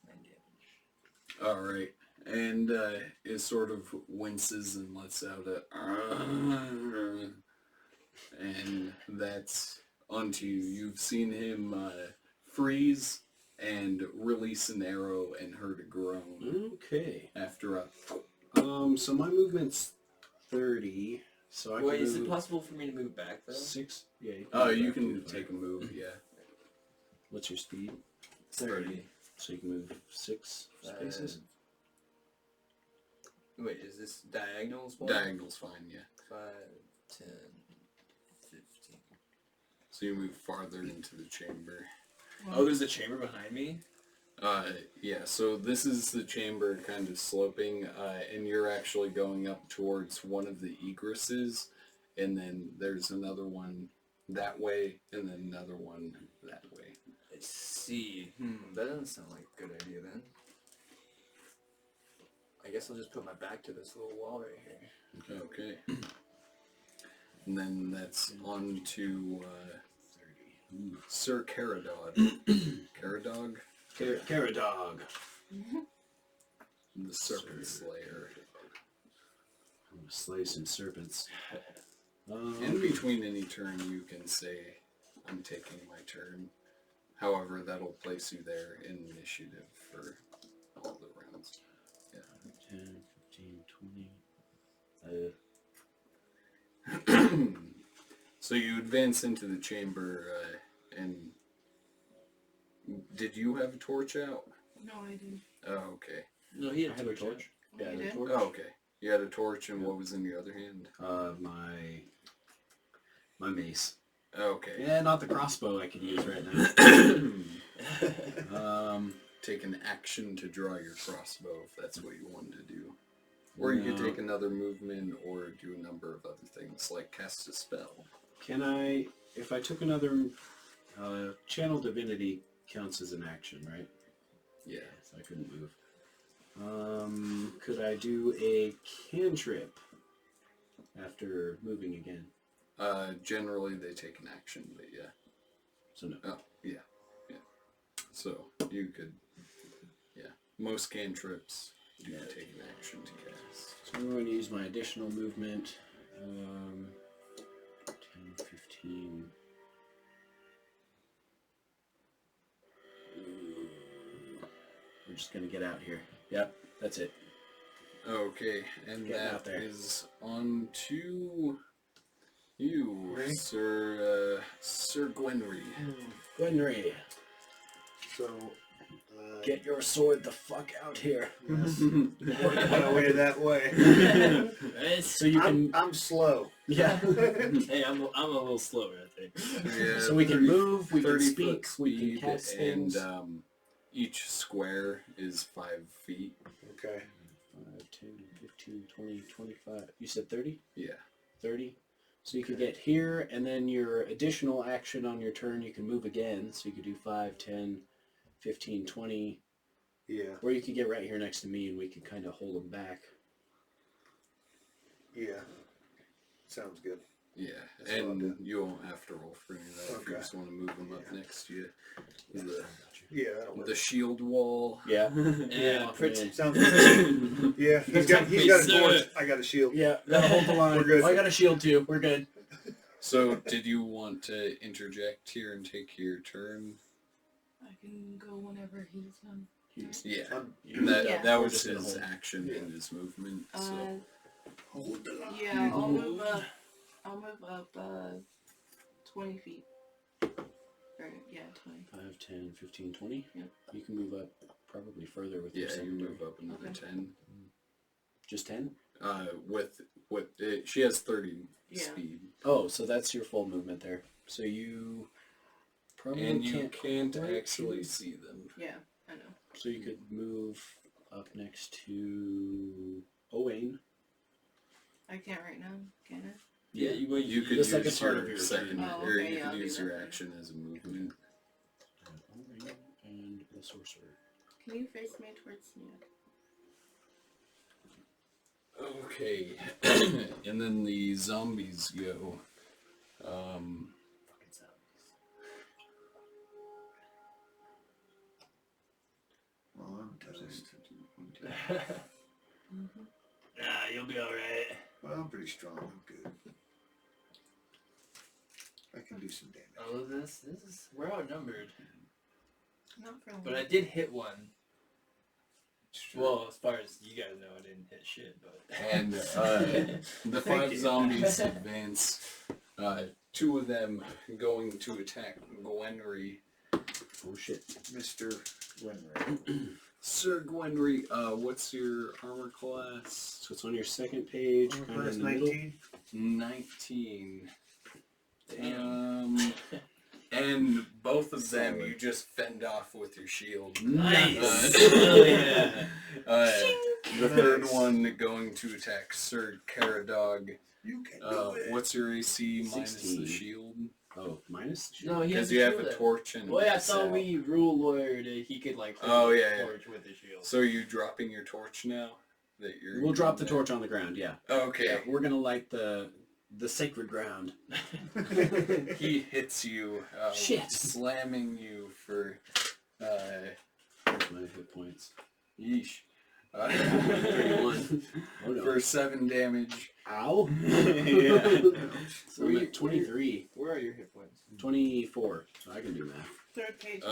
damage. All right. And it sort of winces and lets out a and that's onto you. You've seen him freeze and release an arrow and heard a groan Okay. after a... So my movement's 30, so I Wait, can is it move possible for me to move back though? 6. Yeah. Oh, you move can back to take a move, yeah. What's your speed? 30. So you can move 6 spaces? Wait, is this diagonal? Diagonal's fine, yeah. 5, 10, 15. So you move farther into the chamber. Oh, there's a chamber behind me? Yeah, so this is the chamber kind of sloping, and you're actually going up towards one of the egresses, and then there's another one that way, and then another one that way. I see. That doesn't sound like a good idea then. I guess I'll just put my back to this little wall right here. Okay. And then that's on to Sir Caradog. Caradog? Carrot dog. The Serpent Slayer. I'm gonna slay some serpents. In between any turn, you can say, I'm taking my turn. However, that'll place you there in initiative for all the rounds. Yeah. 10, 15, 20. So you advance into the chamber, and did you have a torch out? No, I didn't. Oh, okay. No, he I had have a torch. Oh, Yeah, you the did? torch. Oh, okay. You had a torch, and what was in your other hand? My mace. Okay. Yeah, not the crossbow I could use right now. Take an action to draw your crossbow if that's what you wanted to do. Or you could take another movement or do a number of other things, like cast a spell. Can I, if I took another, channel divinity counts as an action, right? Yeah. So I couldn't move. Could I do a cantrip after moving again? Generally they take an action, but yeah. So no. Oh, yeah. Yeah. So you could, yeah. Most cantrips do take an action to cast. So I'm going to use my additional movement. 10, 15. We're just going to get out here. Yep, that's it. Okay, and Getting out that there. is on to you, Me? Sir Gwenry. Gwenry, So, get your sword the fuck out here. yes. Went away that way. So you can, I'm slow. yeah. Hey, I'm a little slower, I think. Yeah, So we can move, we can 30 speak, foot we can speed, cast and things. each square is 5 feet. Okay. 5, 10, 15, 20, 25. You said 30? Yeah. 30. So you could get here, and then your additional action on your turn, you can move again. So you could do 5, 10, 15, 20. Yeah. Or you could get right here next to me, and we could kind of hold them back. Yeah. Sounds good. Yeah, That's what I'll and do. you won't have to roll for any of that if you Okay. just want to move them up next to you. Yeah, that'll work. The shield wall. Yeah. Yeah, Lock pretty. them in. Sounds good. Yeah, he's got a Sir. torch. I got a shield. Yeah, gotta hold the line. We're good. I got a shield too. We're good. So, did you want to interject here and take your turn? I can go whenever he's done. Yeah, I'm- that Yeah. that We're was just gonna his hold. action and his movement. So, Hold the line. Yeah, I'll move up. I'll move up 20 feet. Or, yeah, 20. 5, 10, 15, 20. Yep. You can move up probably further with yeah, your you secondary. move up another Okay. 10. Just 10? She has 30 Yeah. speed, Oh, so that's your full movement there. So you probably and you can't can't quite actually choose. see them. Yeah, I know. So you could move up next to Owain. I can't right now, can I? Yeah, You could The use second part your of your second, turn. Oh, or okay, you yeah, could I'll do use that your then. action as a movement. Owain and the sorcerer. Can you face me towards me? Okay, and then the zombies go. Well, I'm toast. Nah, you'll be alright. Well, I'm pretty strong. I'm good. I can do some damage. Oh, this is, we're outnumbered. Not for long. But I did hit one. Well, as far as you guys know, I didn't hit shit, but. And the Thank 5 you. zombies advance. 2 of them going to attack Gwenry. Oh shit. Mr. Winry. Sir Gwenry, what's your armor class? So it's on your second page, kind of Class in the middle. 19. 19. And both of them you just fend off with your shield. Nice! Oh, yeah. The third Nice. one going to attack Sir Caradog. You can do it. What's your AC minus 16. the shield? Oh, minus the shield? No, he has Because you have shield a up. torch and Well, yeah, I a thought sail. we rule lawyered he could like hold Oh, the yeah, yeah. torch with the shield. So are you dropping your torch now? That you're. We'll drop the torch on the ground, yeah. Okay. Yeah, we're gonna light the sacred ground. He hits you, Shit. slamming you for my hit points. Yeesh. 31. Oh no. For 7 damage. Ow. Yeah. So I'm at 23. Where are your hit points? 24. So I can do math. Third page.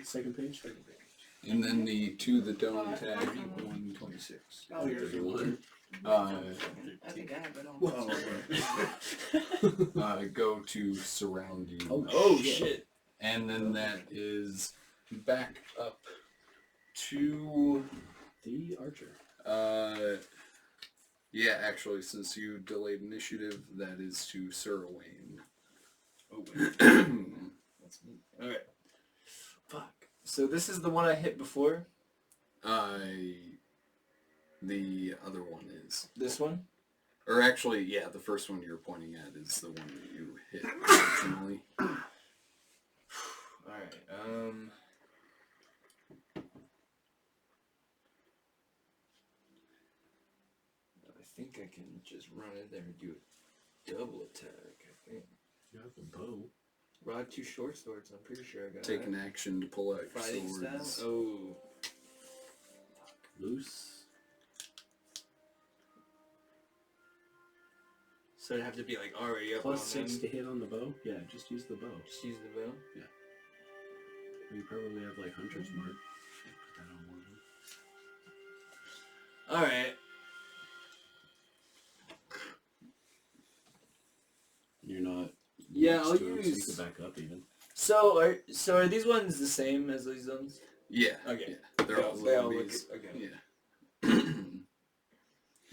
Second page? And then the 2 that don't attack. 126. Oh, yours. 31. I think I have it all. Go to surround you. Oh shit. And then that is back up to The archer. yeah, actually, since you delayed initiative, that is to Sir Wayne. Oh wait. That's me. Alright. Fuck. So this is the one I hit before? The other one is. This one? Or actually, yeah, the first one you're pointing at is the one that you hit originally. Alright, I think I can just run in there and do a double attack, I think. You have the bow. Well, I have 2 short swords, I'm pretty sure I got Take that. an action to pull out your Fighting swords. style? Oh. Loose. So it'd have to be like already up Plus on 6 them. to hit on the bow. Yeah, just use the bow. Just use the bow? You probably have like Hunter's Mark. Put that on one of them. Alright. You're not. Yeah, next I'll to 'em, so you use- can back up even. So are these ones the same as these ones? Yeah. Okay. Yeah. They're all They all look zombies. okay. Yeah.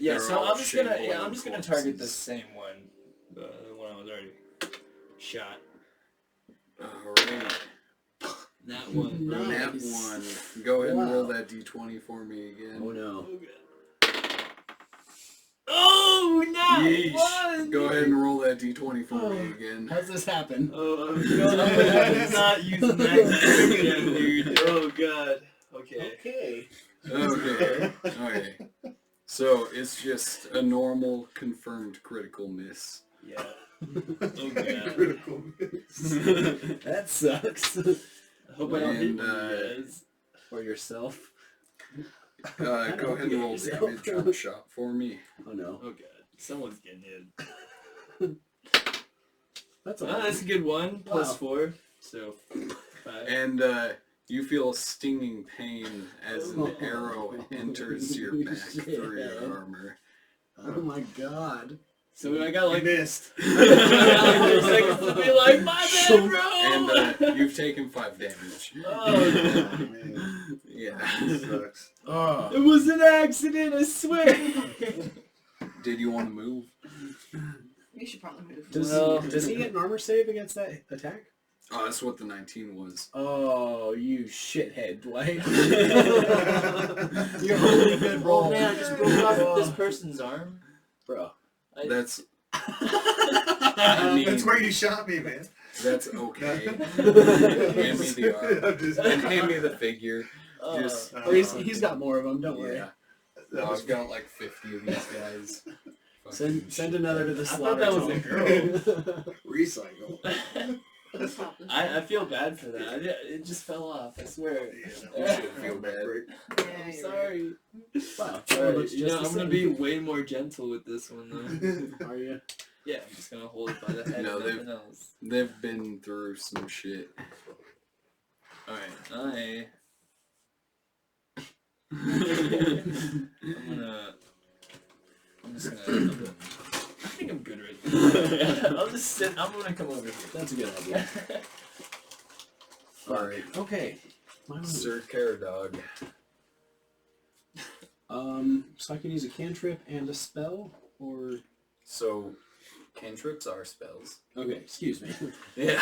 Yeah, They're so all I'm just gonna shambling I'm just gonna target the corpses. same one. The one I was already shot. Alright. That one. Nat Nice. 1. Go ahead and roll Wow. that d20 for me again. Oh no. Oh, not Yeesh. one! Go ahead and roll that d20 for me again. How's this happen? Oh, I'm not using that again, dude. Oh god. Okay. Okay. Okay. Okay. So it's just a normal confirmed critical miss. Yeah. Oh god. Critical miss. That sucks. I hope I don't hit And, you guys. Or yourself. Go ahead and roll damage on shot for me. Oh no. Oh god. Someone's getting hit. That's Oh, all. that's a good one. Plus Wow. 4. So 5. And you feel stinging pain as an arrow enters your back through Shit. your armor. Oh my god. So I got like You missed. I got like 4 seconds to be like, my bad, bro! And you've taken 5 damage. Oh, Oh, man. Yeah. That sucks. Oh. it was an accident, I swear! Did you want to move? You should probably move. Does he get an armor save against that attack? Oh, that's what the 19 was. Oh, you shithead, Dwight. You're holding a good roll. Oh man, I just broke off this person's arm. Bro. That's That's where you shot me, man. that's okay. Hand me the arm. I'm just- And hand me the figure. Just Or he's got more of them, don't worry. yeah. No, I've got like 50 of these guys. Fucking Send another to the I thought slaughter. that was a zone. Recycle. Let's stop this. I feel bad for that. It just fell off, I swear. You should feel bad. Yeah, I'm you're sorry. Wow. Alright, looks you just know, the I'm gonna same. be way more gentle with this one though. Are you? Yeah, I'm just gonna hold it by the head No, and they've- nothing else. They've been through some shit. Alright, I think I'm good right now. I'll just sit. I'm gonna come over here. That's a good idea. Alright. Okay. My move. Sir Caradog. So I can use a cantrip and a spell, or So, cantrips are spells. okay, excuse me. Yeah.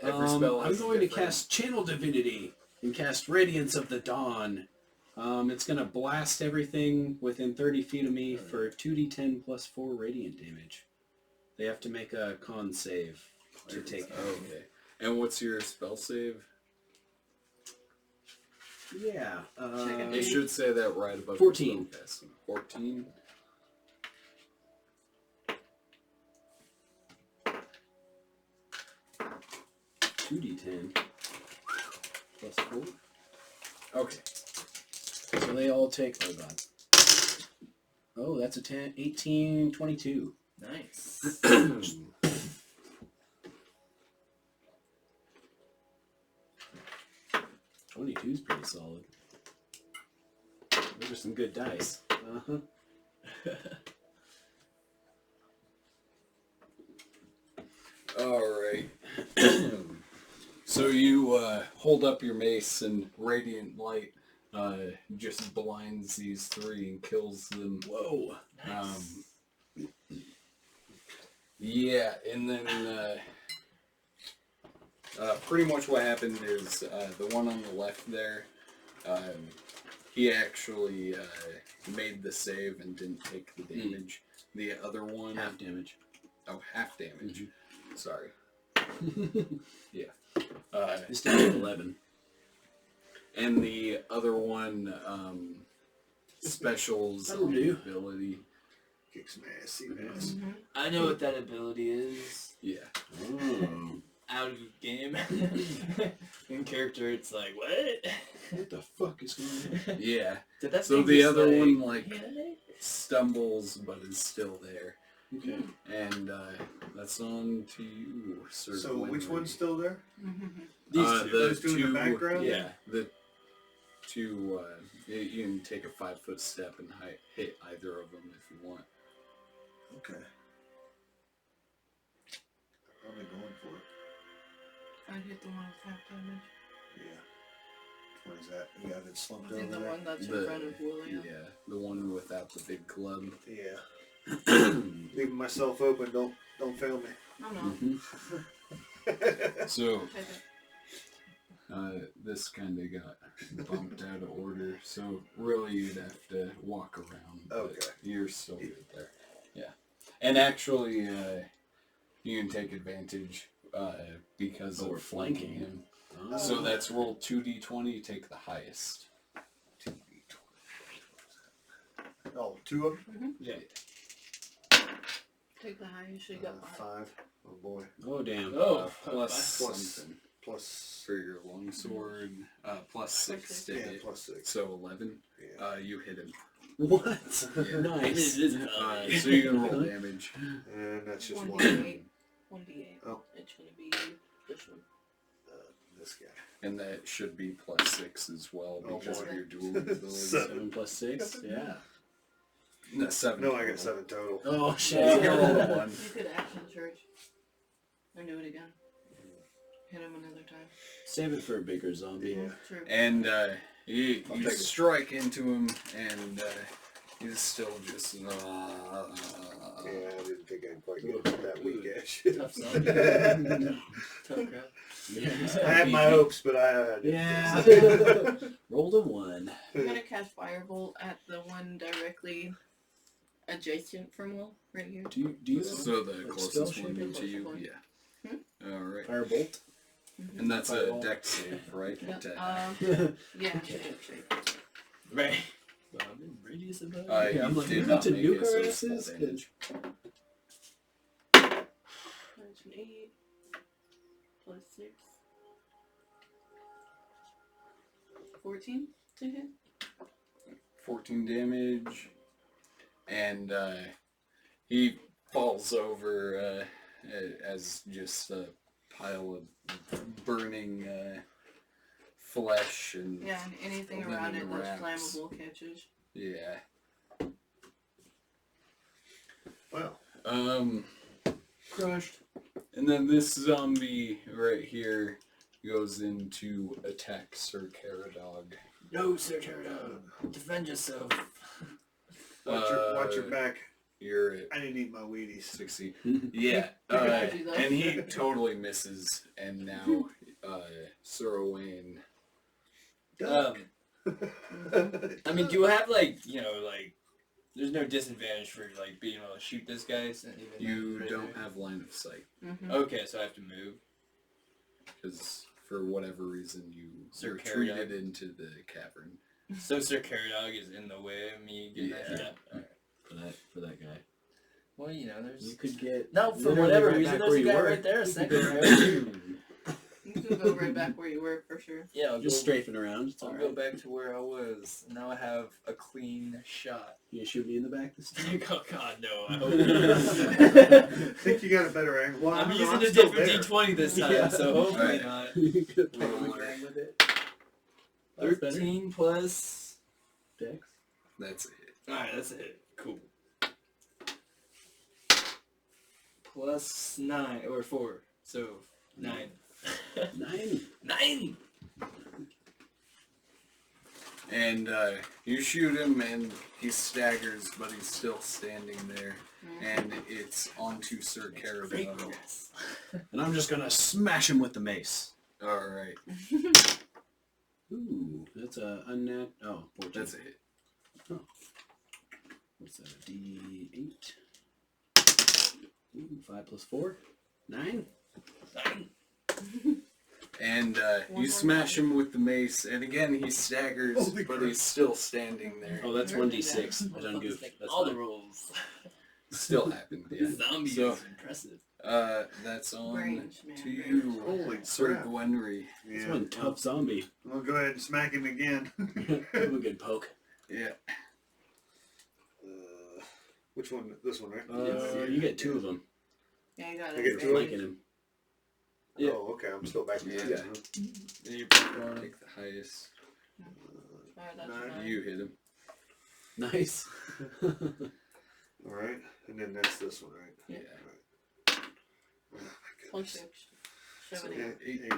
Every spell I'm has a going to different- cast Channel Divinity and cast Radiance of the Dawn. It's going to blast everything within 30 feet of me for 2d10 plus 4 radiant damage. They have to make a con save to take it. Okay. And what's your spell save? Yeah. It should say that right above 14. your spellcasting. 14. $2d10 plus 4. Okay. So they all take. Oh god. Oh, that's a 10, 18, 22. Nice. 22 is pretty solid. Those are some good dice. Uh-huh. Alright. So you hold up your mace and radiant light just blinds these three and kills them. Whoa. Nice. Yeah, and then pretty much what happened is the one on the left there, he actually made the save and didn't take the damage. The other one... Half damage. Oh, half damage. Sorry. Yeah. This down to 11. And the other one, specials That'll on do. ability. Kick some ass, see ass. I know what that ability is. Yeah. Oh. Out of game. In character, it's like, what? What the fuck is going on? Yeah. Did that So thing the just, other one, like, hit? stumbles but is still there. Okay. And that's on to you, Sir So which Gwynry. one's still there? These two. The Those two in the two, background? Yeah. The two, you can take a 5-foot step and hit either of them if you want. Okay. I'm probably going for it. I'd hit the one with half damage. Yeah. What is that? The guy that's slumped I think over the there? one that's The- in front of William. Yeah, the one without the big club. Yeah. Leaving myself open, don't fail me. Oh no. So, Take it. this kind of got bumped out of order, so really you'd have to walk around. But Okay. you're still good there. Yeah. And actually, you can take advantage because we're of flanking flanking. him. Oh. So that's roll 2d20, take the highest. Oh, two of them? Yeah. Take the highest you got. 5. Oh boy. Oh, damn. Oh, Plus Plus- something Plus. for your longsword. Plus 6 to Yeah, hit. plus 6. So 11. Yeah. You hit him. What? Yeah. Nice. It is So you can roll damage. And that's just 1d8. 1d8. Oh. It's gonna be this one. This guy. And that should be plus 6 as well Oh, because boy. of your dual abilities. 7 plus 6? Yeah. No, 7. No, I got 7 total. Oh, You shit. can roll a 1. You could action search. Or do it again. Hit him another time. Save it for a bigger zombie. Yeah. True. And you I'll take it. strike into him, and he's still just. Yeah, I didn't think I'd quite get that weak ass shit. Tough zombie. Tough crap. I had my hopes, but I didn't. Yeah. Rolled a 1. I'm gonna cast Firebolt at the one directly adjacent from Will, right here. Do you So the Like closest spell one shaping? to you, Closest yeah. Alright. Firebolt? And that's a Fireball. deck save, right? Yeah, To- yeah, it's a good shape. Right. Well, I'm in radius of that. you I'm like, did we not got to make nuke it, so our it's full asses? damage. That's an 8. Plus 6. 14 to hit. 14 damage, and he falls over as just a pile of burning flesh and Yeah, and anything Linen around it that's wraps. flammable catches. yeah. Well, Crushed. And then this zombie right here goes into attack Sir Caradog. No, Sir Pterodon. Defend yourself. watch your back. You're at I didn't eat my Wheaties. 60. Yeah, Could do that. and he totally misses, and now Sir Owain. I mean, do you have there's no disadvantage for being able to shoot this guy? You don't have line of sight, Mm-hmm. Okay, so I have to move. because for whatever reason you Sir retreated into the cavern. So Sir Caradog is in the way of me getting that Yeah. shot. Alright. For that guy. Well, You there's could get no for literally whatever right reason. back There's where a you guy were. right there. A second. You could can go right back where you were for sure. Yeah, I'll Just go, strafing around. It's I'll all go right. back to where I was. Now I have a clean shot. You shoot me in the back this time? Oh God, no! I I hope think you got a better angle. Well, I I'm don't know, using a still different there. D20 this time, Yeah. so hopefully Alright. not. You could play Roller. bang with it. That's better. 13 plus. Dex. That's it. Alright, that's it. Cool. Plus 9 or 4, so 9. 9. 9. And you shoot him, and he staggers, but he's still standing there. And it's onto Sir Carabao. And I'm just gonna smash him with the mace. All right, Ooh, that's a unnat. Oh, 14. that's it. What's that? A D8. Ooh, 5 plus 4. 9. 9. And One you more smash time. him with the mace, and again he staggers, Holy but crap. he's still standing there. Oh, that's Really 1d6. I done goofed. That's all fine. the rolls. Still happened, yeah. Zombie So, is impressive. that's on Range, man. to range. you, Holy Sir crap. Gwenry. That's Yeah. one tough zombie. I'll go ahead and smack him again. Have a good poke. Yeah. Which one? This one, right? You get 2 of them. Yeah, you got I it. get right? two of Flanking him. Yeah. Oh, okay. I'm still back in Yeah. the huh? Then you pick one. Take the highest. Alright, that's Nine. fine. You hit him. Nice. All right, and then that's this one, right? Yeah. Oh my Plus goodness. 6. 7, So, 8. eight.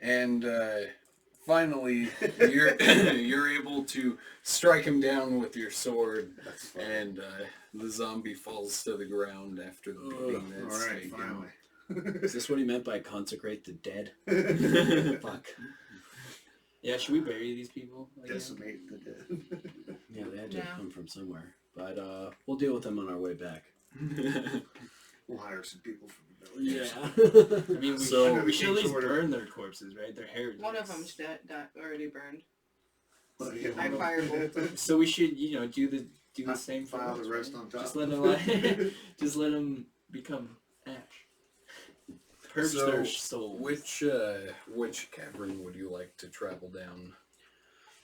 And finally, you're you're able to strike him down with your sword, That's fine. and the zombie falls to the ground after the beating All that's right, taken. finally. Is this what he meant by consecrate the dead? Fuck. Yeah, should we bury these people? Again? Decimate the dead. Yeah, they had to Yeah. come from somewhere. But we'll deal with them on our way back. We'll hire some people from the village. Yeah. I mean, So- we should at least Order. burn their corpses, right? Their hair. One of them's already burned. Well, yeah, I firebolted. So we should, do the same for File the us, rest right? on top. Just let them, just let them become ash. Purge So, their souls. which cavern would you like to travel down?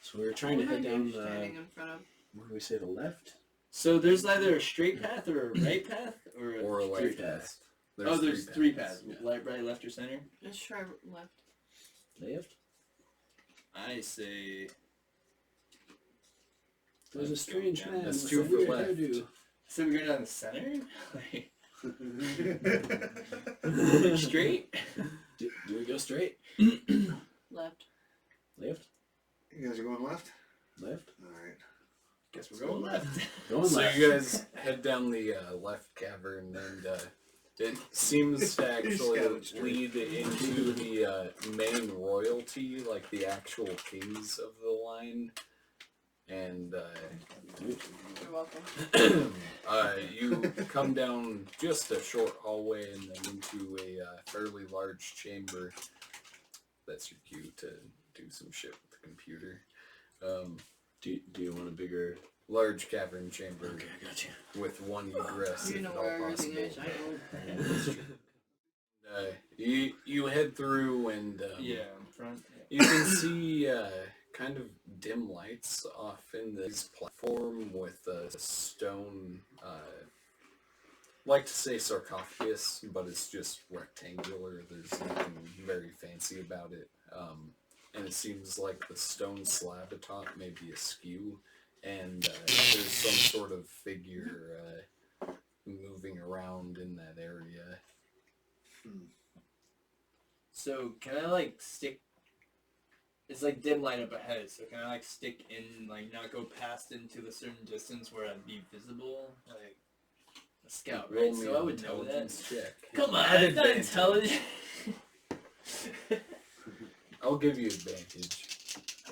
So we were trying to What head are down you the. standing in front of? What do we say? The left. So there's either a straight path or a right path or a Or a Three left paths. path? there's three paths. Yeah. Right, left, or center. Just try left. Left. I say. There's a strange man. That's with 2 a for weird left. hairdo. So we go down the center. Like, You straight. Do we go straight? Left. Left. guys are going left? Left. All right. Guess we're going left. Going So left. you guys head down the left cavern, and it seems to actually scouted straight. lead into the main royalty, like the actual kings of the line. And You're welcome. you come down just a short hallway and then into a fairly large chamber. That's your cue to do some shit with the computer. Do you want a bigger? Large cavern chamber Okay, I got you. with one egress, You if know at where all everything possible. is. I don't. You head through and Yeah, in front. you can see kind of dim lights off in this platform with a stone, like to say sarcophagus, but it's just rectangular. There's nothing very fancy about it. And it seems like the stone slab atop may be askew, and there's some sort of figure moving around in that area. So can I stick? It's like dim light up ahead. So can I stick in, not go past into the certain distance where I'd be visible, like a scout, right? Roll me So I an would know that. intelligence check. Come on, At it's not advantage. intelligent. I'll give you advantage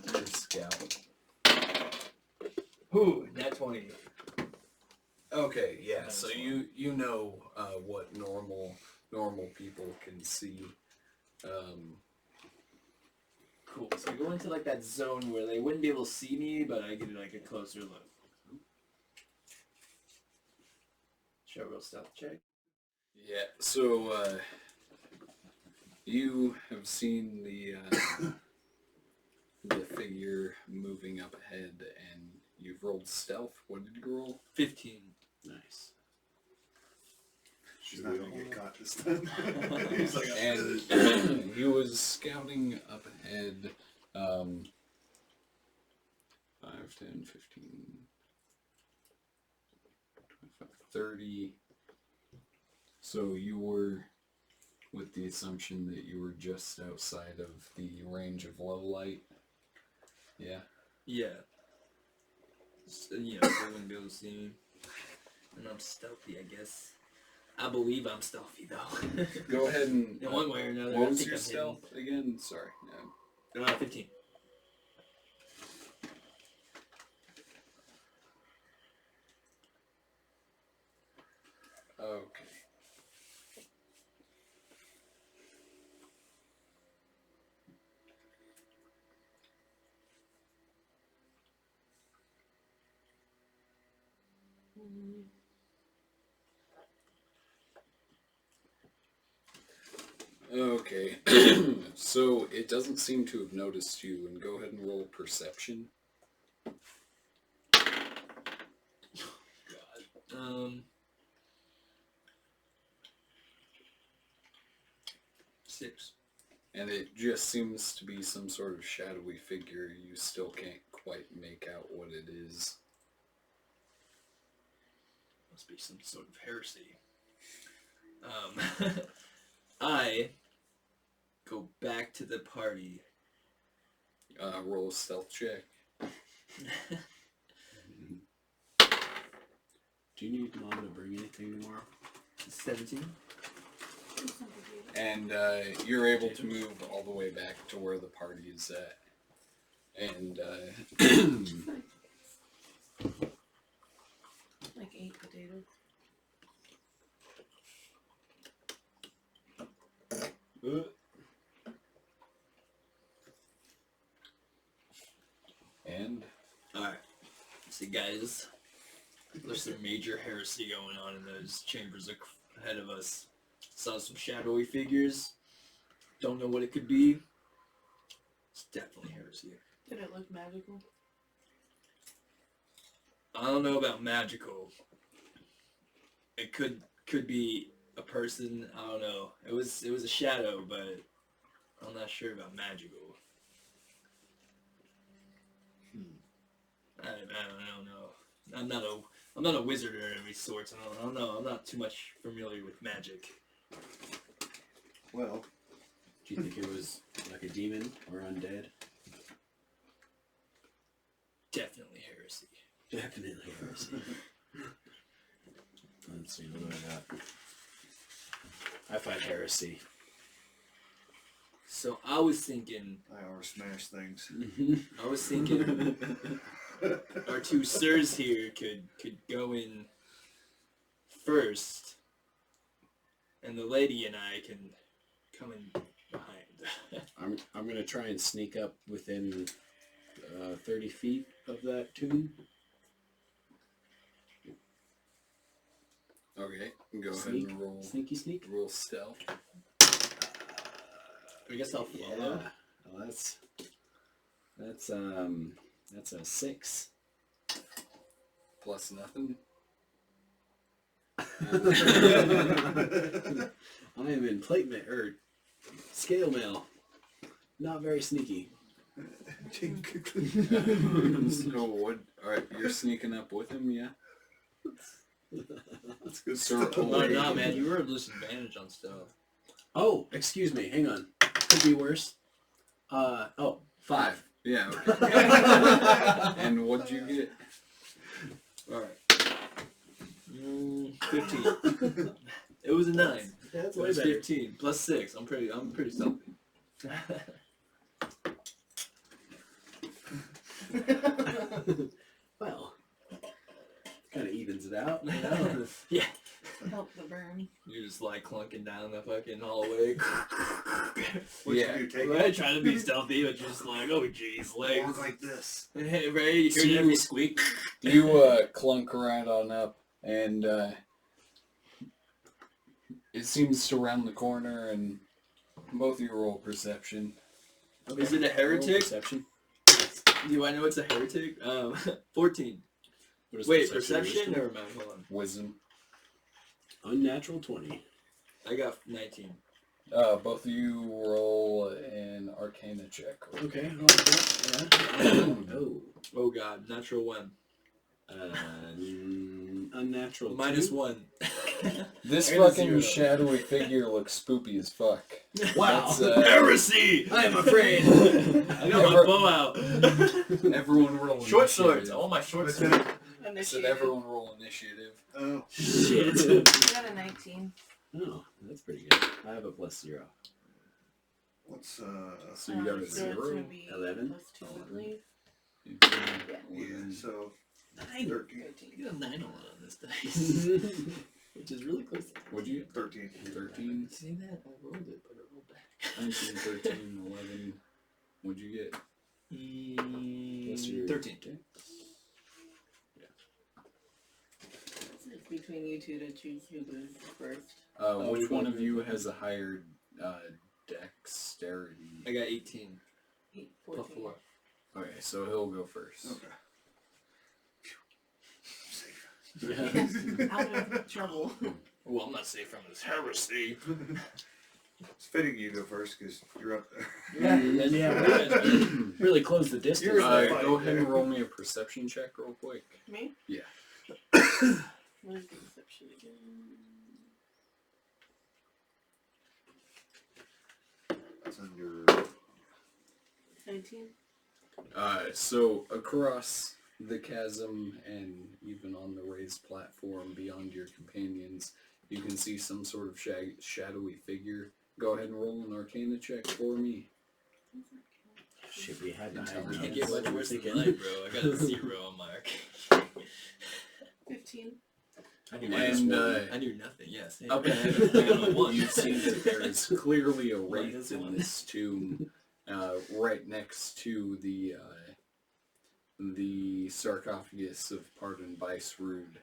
for scout. Ooh, nat 20. Okay, yeah. Nice So one. you know what normal people can see. Cool. So I go into that zone where they wouldn't be able to see me, but I get a closer look. Should I roll stealth check? Yeah. So You have seen the figure moving up ahead, and you've rolled stealth. What did you roll? 15. Nice. She's not gonna get caught this time. He's like, And he was scouting up ahead. 5, 10, 15, 25, 30. So you were with the assumption that you were just outside of the range of low light. Yeah. Yeah. So, yeah, they wouldn't be able to see me. And I'm stealthy, I guess. I believe I'm stealthy, though. Go ahead and... In one way or another, what I was think your I'm stealth again? Sorry. No. 15. Okay. Okay, so it doesn't seem to have noticed you, and go ahead and roll perception. God. 6. And it just seems to be some sort of shadowy figure. You still can't quite make out what it is. Must be some sort of heresy. I go back to the party. Roll a stealth check. Do you need Mom to bring anything tomorrow? 17. And you're able to move all the way back to where the party is at. And Like 8 potatoes. Alright. See, guys, there's some major heresy going on in those chambers ahead of us. Saw some shadowy figures. Don't know what it could be. It's definitely heresy. Did it look magical? I don't know about magical. It could be a person. I don't know. It was a shadow, but I'm not sure about magical. I don't know. I'm not a wizard or any sorts. I don't know. I'm not too much familiar with magic. well, Do you think it was like a demon or undead? Definitely heresy. Definitely heresy. Let's see, what do I got? I find heresy. So I was thinking. I always smash things. I was thinking our two sirs here could go in first, and the lady and I can come in behind. I'm gonna try and sneak up within 30 feet of that tomb. okay, go Sneak. ahead and roll. Sneaky sneak. Roll stealth. I guess I'll follow. Yeah. Well, that's a 6. Plus nothing. I am in plate mail or scale mail. Not very sneaky. So what? All right, you're sneaking up with him, yeah. That's good Sir, stuff. No, nah, man, you were at disadvantage on stuff. Oh, excuse me. Hang on. Could be worse. 5. Yeah. Okay. And what'd you get? Alright. 15. It was a 9. That's It was 15 plus 6. I'm pretty stealthy. Well, kind of evens it out. You know? Yeah. Help the burn. You're just like clunking down the fucking hallway. What Yeah. you do, take Right, trying to be stealthy, but you're just like, oh jeez, walk legs. like this. Hey, right, you hear every squeak. You clunk right on up, and it seems to round the corner, and Both of you roll perception. Okay. Is it a Roll heretic? Perception. Do I know it's a heretic? 14. What is Wait, perception perception or am I? Hold on. Wisdom. Unnatural 20. I got 19. Both of you roll an Arcana check. Okay, I'll do that. Yeah. Oh. Oh god, natural 1. Unnatural Minus 2. 1. This I got a fucking 0. shadowy figure looks spoopy as fuck. Wow. That's, Heresy! I am afraid. I got my bow out. Everyone roll Short initiative. swords. All my short What's swords. that? Said Initiative. everyone roll initiative. Oh, Shit. I got a 19. Oh, that's pretty good. I have a +0. what's So you got a So it's 0? gonna be 11? plus 2, I believe. yeah, so 9. 13. 13. You got a 9 on this dice. Which is really close. What'd you get? 13. 13, See that? I rolled it, but it rolled back. 19, 13, 11. What'd you get? What's your- 13. So it's between you two to choose who goes first. Which one of you has a higher dexterity? I got 18. 8, Plus 14. 4. Okay, so he'll go first. Okay. Yeah. Out of trouble. Well, I'm not safe from this heresy. It's fitting you go first because you're up there. Yeah, really close the distance. You're right. Go ahead and roll me a perception check real quick. Me? Yeah. What is the perception again? That's under. 19? So across the chasm and even on the raised platform beyond your companions, you can see some sort of shadowy figure. Go ahead and roll an Arcana check for me. Shit, we had to I hide Can't that. get much worse than Thinking. mine, bro. I got a 0 on my arcane. 15. I knew, And I knew nothing, yes. up ahead of you, you see that there is clearly a wraith in this tomb, right next to the sarcophagus of Pardarn Beisrudd,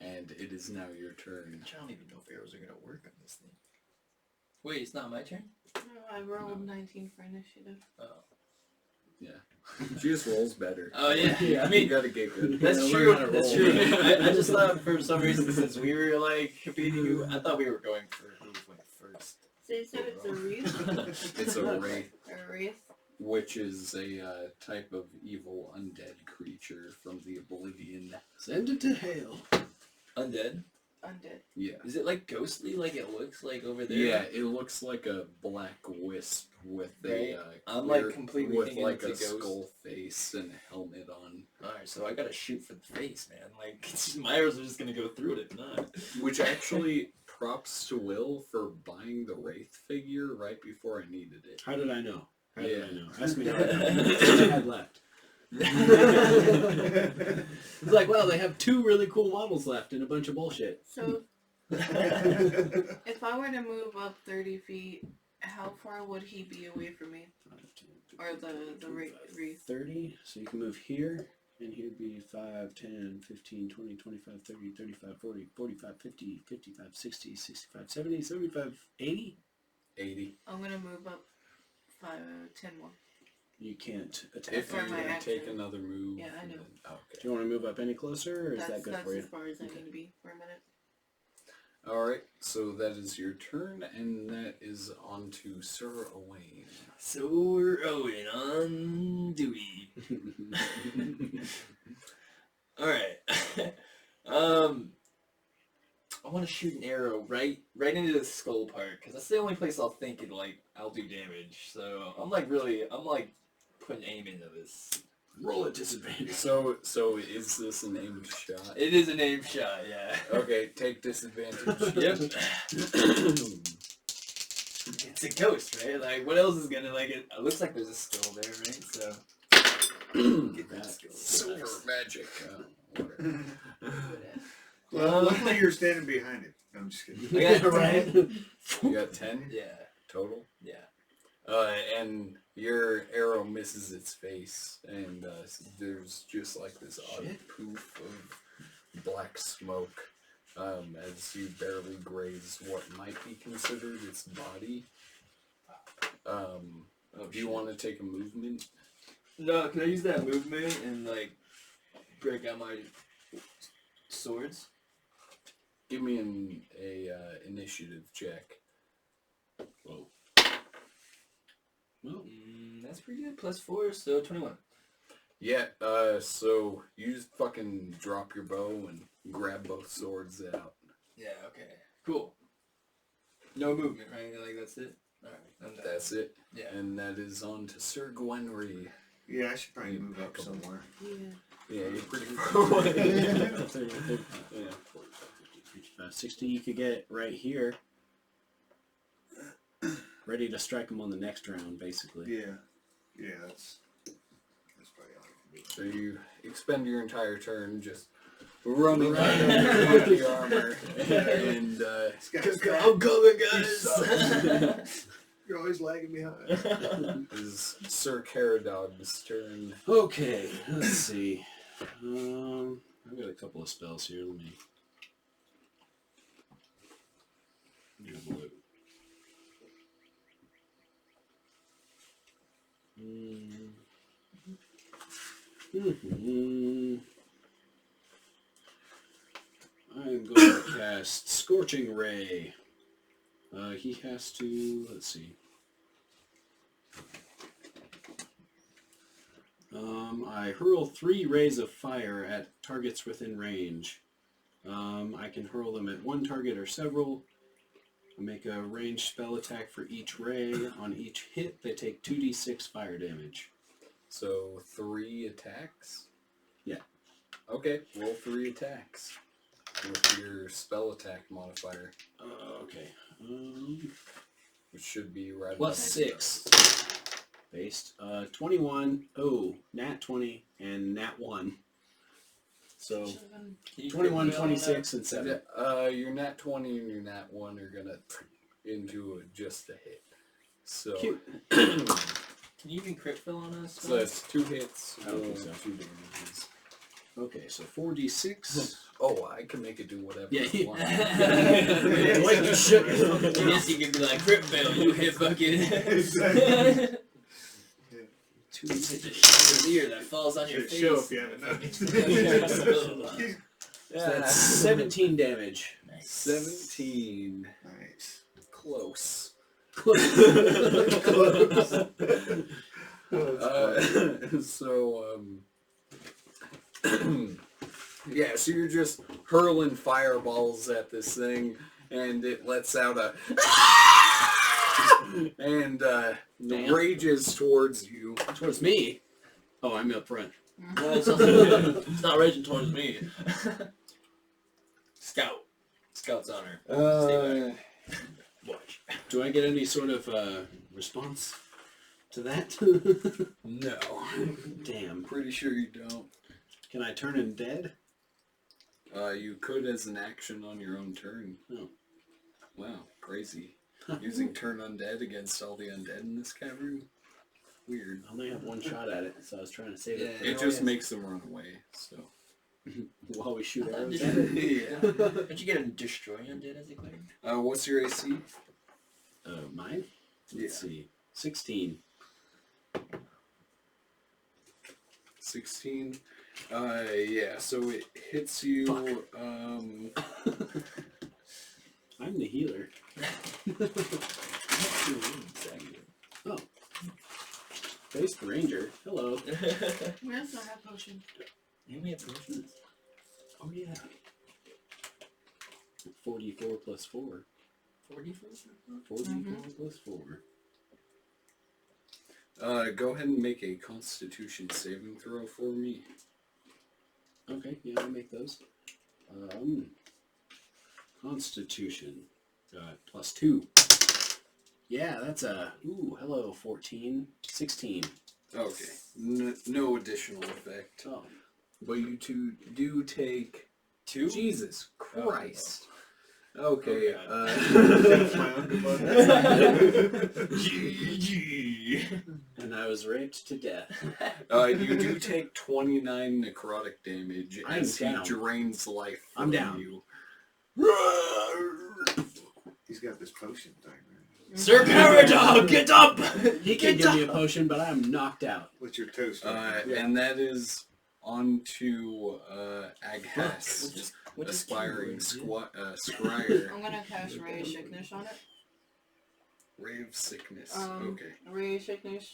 and it is now your turn. I don't even know if arrows are going to work on this thing. Wait, it's not my turn? No, I rolled 19 for initiative. Oh. Yeah, she just rolls better. Oh, yeah. Yeah. I You mean, gotta get good. that's Learn true. how to That's roll. true. I just thought for some reason since we were like beating you, I thought we were going for who went first. So you said it's a wreath? It's a wraith, A wreath? which is a type of evil undead creature from the Oblivion. Send it to hell. Undead? Undead. Yeah. Is it like ghostly like it looks like over there? Yeah, it looks like a black wisp with Right. a I'm, like, completely with thinking like it's a a ghost. skull face and a helmet on, Alright, so I gotta shoot for the face, man. Like, it's just, my arrows are just gonna go through it if not. which actually props to Will for buying the wraith figure right before I needed it. How did I know? How did I Yeah. know? Ask me how I know. I had left. It's like, well, they have 2 really cool models left and a bunch of bullshit. So, if I were to move up 30 feet, how far would he be away from me? 5, 10, Or the wreath? 30, so you can move here, and he'd be 5, 10, 15, 20, 25, 30, 35, 40, 45, 50, 55, 60, 65, 70, 75, 80? 80. I'm gonna move up 10 more. You can't attack. If For you're him. my gonna take action. another move. Yeah, I know. then- Do Okay. you want to move up any closer, or is that good That's for you? as far as I Okay. need to be for a minute. Alright, so that is your turn, and that is on to Sir Owain. So we're Owen on duty. Alright. I want to shoot an arrow right into the skull part, because that's the only place I'll think it, like, I'll do damage. So I'm like putting aim into this. Roll at disadvantage. So is this an aimed shot? It is an aim shot, yeah. Okay, take disadvantage. Yep. It's a ghost, right? Like, what else is gonna, like, it looks like there's a skull there, right? So, get that skull. Silver magic. Whatever. Well, luckily you're standing behind him. I'm just kidding. I got Right. You got 10 Yeah, total? yeah. And your arrow misses its face, and there's just like this odd poof of black smoke as you barely graze what might be considered its body. Do you want to take a movement? No, can I use that movement and like break out my swords? Give me an initiative check. Whoa. Well, That's pretty good. +4, so 21. Yeah, so you just fucking drop your bow and grab both swords out. Yeah, okay. Cool. No movement, right? Like, that's it? Alright. That's it. Yeah. And that is on to Sir Gwenry. Yeah, I should probably move up somewhere. Yeah. Yeah, you're pretty far away. Yeah. 60 you could get right here. Ready to strike him on the next round, basically. Yeah. Yeah, that's probably all I can do. So you expend your entire turn just running around with your armor. And, I'm coming, guys! You're always lagging behind. is Sir Caradog's turn. Okay, let's see. I've got a couple of spells here. Let me have a look. I'm going to cast Scorching Ray. He has to, let's see. I hurl 3 rays of fire at targets within range. I can hurl them at one target or several. I make a ranged spell attack for each ray. On each hit, they take 2d6 fire damage. So 3 attacks? Yeah. Okay, roll 3 attacks with your spell attack modifier, Okay. which should be right Plus above 6. Based. 21. Oh, nat 20 and nat 1. So 21, 26, and 7. Your nat 20 and your nat 1 are gonna into just a hit. So Cute. Can you even crit fill on us? So that's 2 hits. I don't think so. 2 damages. Okay, so 4d6. Oh, I can make it do whatever Yeah, I want. Like you should. Yes, you can be like, crit fail, you hit fucking... Exactly. 2 Hit the shit of ear that falls on your face. Show if you haven't noticed. So that's 17 damage. Nice. 17. Nice. Close. Yeah, so you're just hurling fireballs at this thing, and it lets out a and rages towards you. Towards me? Oh, I'm up front. No, it's not raging towards me. Scout. Scout's honor. Stay back. Watch. Do I get any sort of response to that? No. Damn. Pretty sure you don't. Can I turn him dead? You could as an action on your own turn. Oh. Wow, crazy. Using turn undead against all the undead in this cavern? Weird. I only have one shot at it, so I was trying to save it. It just makes them run away, so. While we shoot arrows Did at it. Yeah. Don't you get him destroy undead as a cleric? What's your AC? Mine? Let's see. 16. 16. Yeah, so it hits you, I'm the healer. Oh. Face the ranger. Hello. We also have potions. You may have potions. Oh, yeah. 44 plus 4. 44? 44 plus 4. go ahead and make a Constitution saving throw for me. Okay, yeah, I'll make those. Constitution. Plus 2. Yeah, that's a... Ooh, hello, 14. 16. Okay. No additional effect. Oh. But you two do take... 2? Jesus Christ. Okay. GG. And I was raped to death. You do take 29 necrotic damage I'm as he down. drains life I'm from down. you. He's got this potion thing, right? Sir Paradog, get up! He can give me a potion, but I'm knocked out. What's your toast? And that is on to Aghast, aspiring scryer. I'm gonna cast Ray of Sickness on it. Ray of sickness. Okay. Ray of Sickness,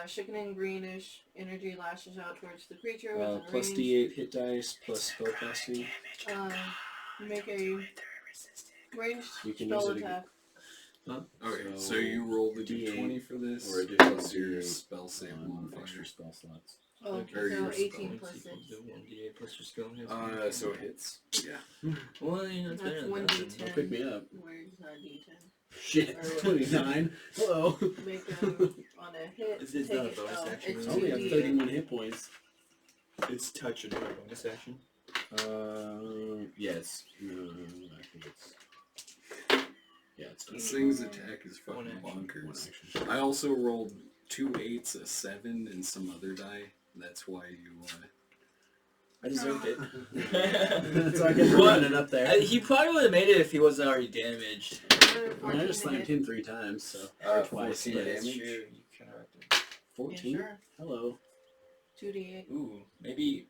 sickening greenish energy lashes out towards the creature within Plus range. D8 hit dice, plus spellcasting. Make a ranged You can spell use it attack. Okay, so you roll the D8 d20 for this, or additional plus your D8 spell save on modifier. extra spell slots. Oh, Or so your 18 plus 6. 1d8 plus your skill. So it hits. Yeah. Well, you know, it's That's better than 1d10. that. Pick me up. Where's D10? Shit, 29. Hello. Make a, on a hit, It's take not a it, bonus action, it's I only have 2d8. 31 hit points. It's touch or do a bonus action. Yes. I think it's... Yeah, it's done. This thing's attack is One fucking action. bonkers. Action. I also rolled 2 8s, a 7, and some other die. That's why you. I deserved it. That's So I get to run it up there. He probably would have made it if he wasn't already damaged. I mean, I just slammed him 3 times, so... or twice. 14 Yeah, damage. That's true. You counteracted. 14? Yeah, sure. Hello. 2d8. Ooh, maybe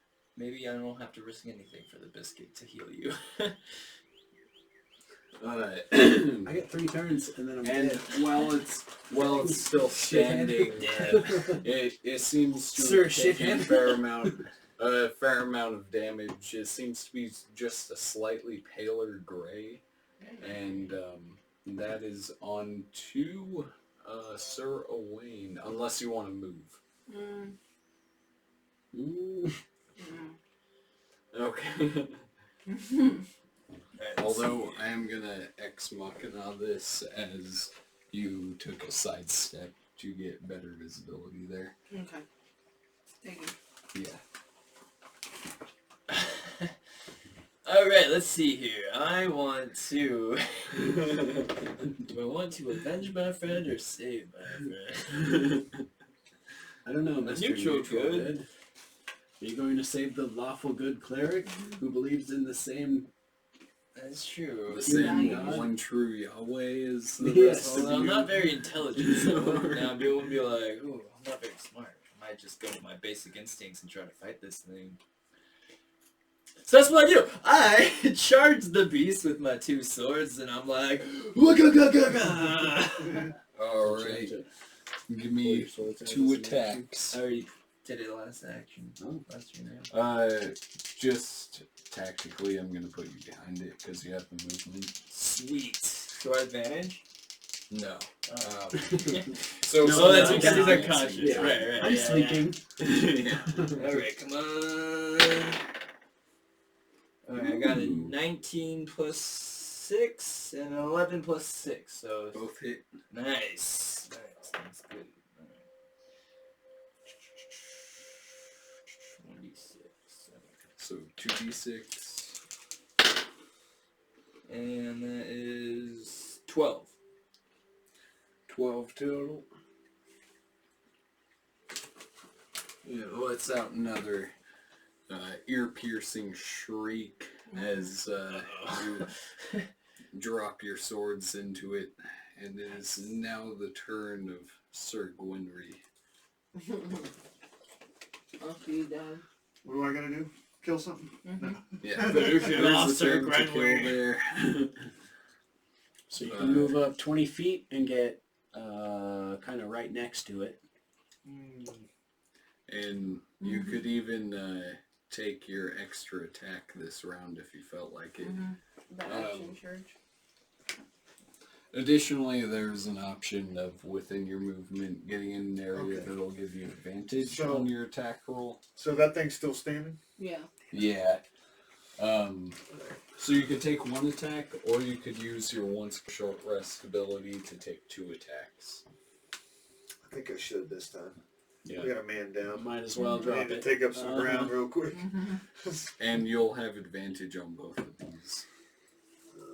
I don't have to risk anything for the biscuit to heal you. I get 3 turns, and then I'm And dead. while it's still standing, it seems to Sir have taken Shithead. a fair amount of damage. It seems to be just a slightly paler gray, and that is on to Sir Owain, unless you want to move. Ooh. Okay. Although I am gonna ex machina this as you took a side step to get better visibility there. Okay. Thank you. Yeah. Alright, let's see here. I want to... Do I want to avenge my friend or save my friend? I don't know, Mr. Neutral good. Are you going to save the lawful good cleric who believes in the same... That's true. The same God. one true Yahweh is the Yes. rest Well, of I'm you. not very intelligent, so now people would be like, ooh, I'm not very smart. I might just go with my basic instincts and try to fight this thing. So that's what I do. I charge the beast with my 2 swords, and I'm like, wah-ga-ga-ga-ga. Alright. Give me 2 attacks. I already did it last action. Oh. Last turn now. Just tactically, I'm gonna put you behind it because you have the movement. Sweet. So advantage? No. Oh. So No, that's no, because he's no. unconscious. Yeah. Right. I'm sleeping. Yeah. Alright, come on. Alright, I got a 19 plus 6 and an 11 plus 6, so Both hit. nice. That's good. Alright. 26. So 2d6. And that is 12. 12 total. Yeah, lets out another ear-piercing shriek as you drop your swords into it, and it is now the turn of Sir Gwynry. After you die. What do I gotta do? Kill something? Yeah, Better kill off there's the Sir thing to kill Gwynry. there. So you can move up 20 feet and get kind of right next to it. And you could even take your extra attack this round if you felt like it. The action charge. Additionally, there's an option of within your movement getting in an area Okay. that'll give you advantage So- on your attack roll. So that thing's still standing? Yeah. Yeah. So you could take 1 attack, or you could use your once short rest ability to take 2 attacks. I think I should this time. Yeah. We got a man down. Might as well I drop need to it. take up some ground real quick. And you'll have advantage on both of these.